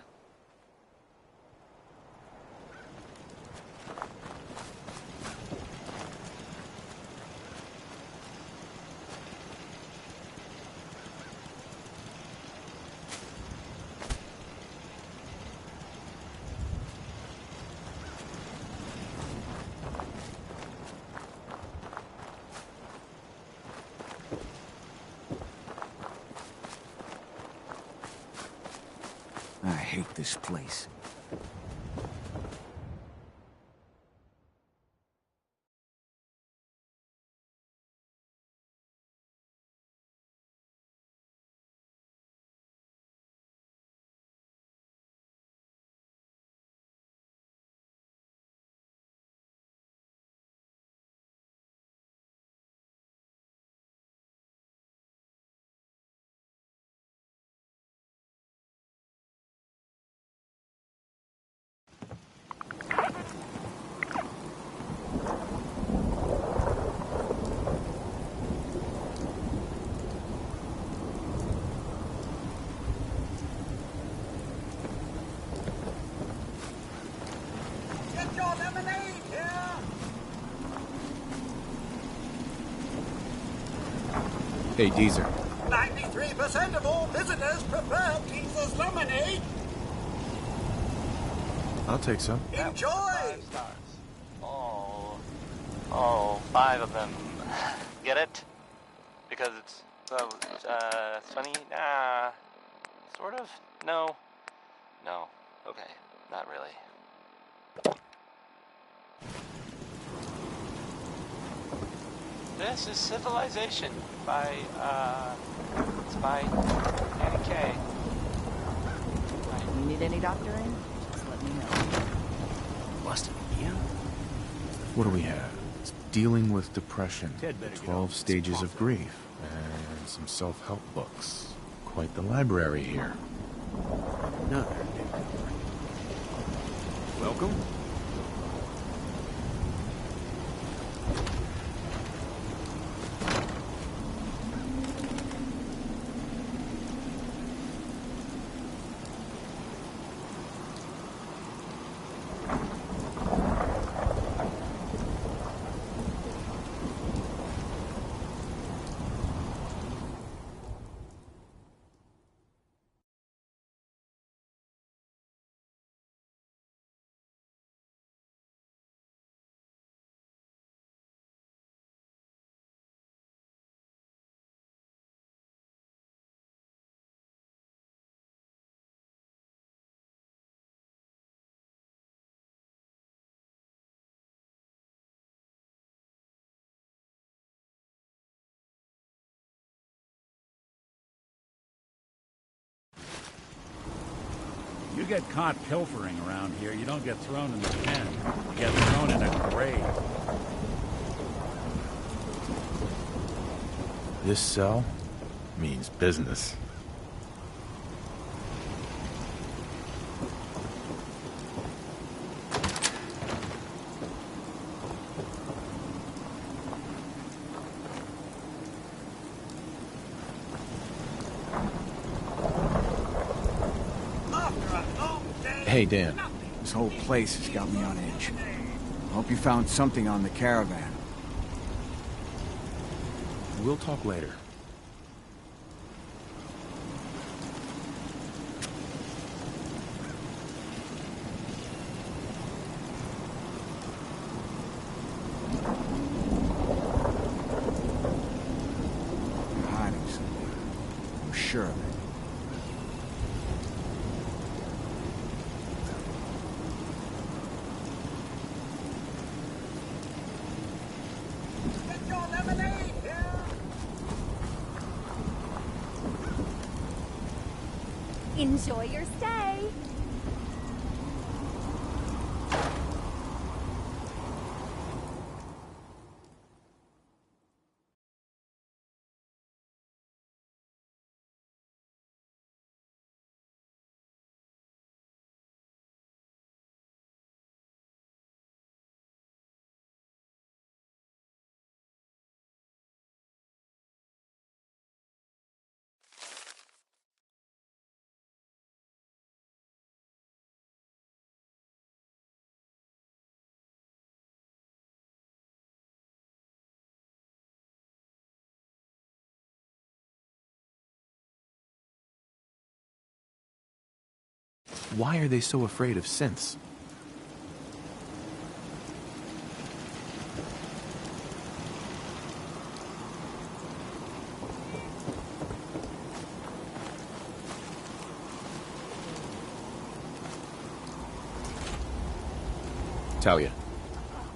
take this place. Get your lemonade here! Hey, Deezer. 93% of all visitors prefer Teaser's lemonade. I'll take some. Enjoy! 5 stars. All 5 of them. Get it? Because it's so funny? Nah. Sort of? No. No. Okay. Not really. This is Civilization by, it's by Danny Kaye. You need any doctoring? Just let me know. Busted again? What do we have? It's dealing with depression, Ted the better get 12 on this stages of pronto. grief, and some self-help books. Quite the library here. Another newcomer. Welcome. You get caught pilfering around here, you don't get thrown in the pen. You get thrown in a grave. This cell means business. Hey, Dan. This whole place has got me on edge. Hope you found something on the caravan. We'll talk later. You're hiding somewhere. I'm sure of it. Get your lemonade here! Enjoy your stay. Why are they so afraid of synths? Talia.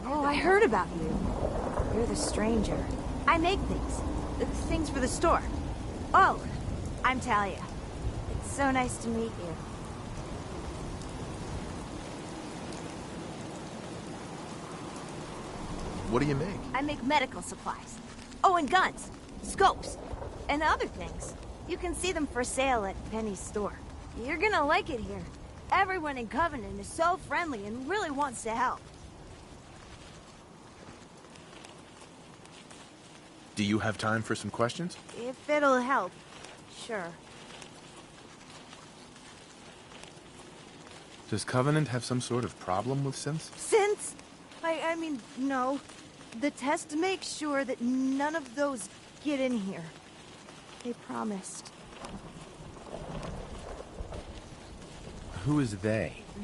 Oh, I heard about you. You're the stranger. I make things. Things for the store. Oh, I'm Talia. It's so nice to meet you. What do you make? I make medical supplies. Oh, and guns, scopes, and other things. You can see them for sale at Penny's store. You're gonna like it here. Everyone in Covenant is so friendly and really wants to help. Do you have time for some questions? If it'll help, sure. Does Covenant have some sort of problem with synths? Since? I mean, no. The test makes sure that none of those get in here. They promised. Who is they?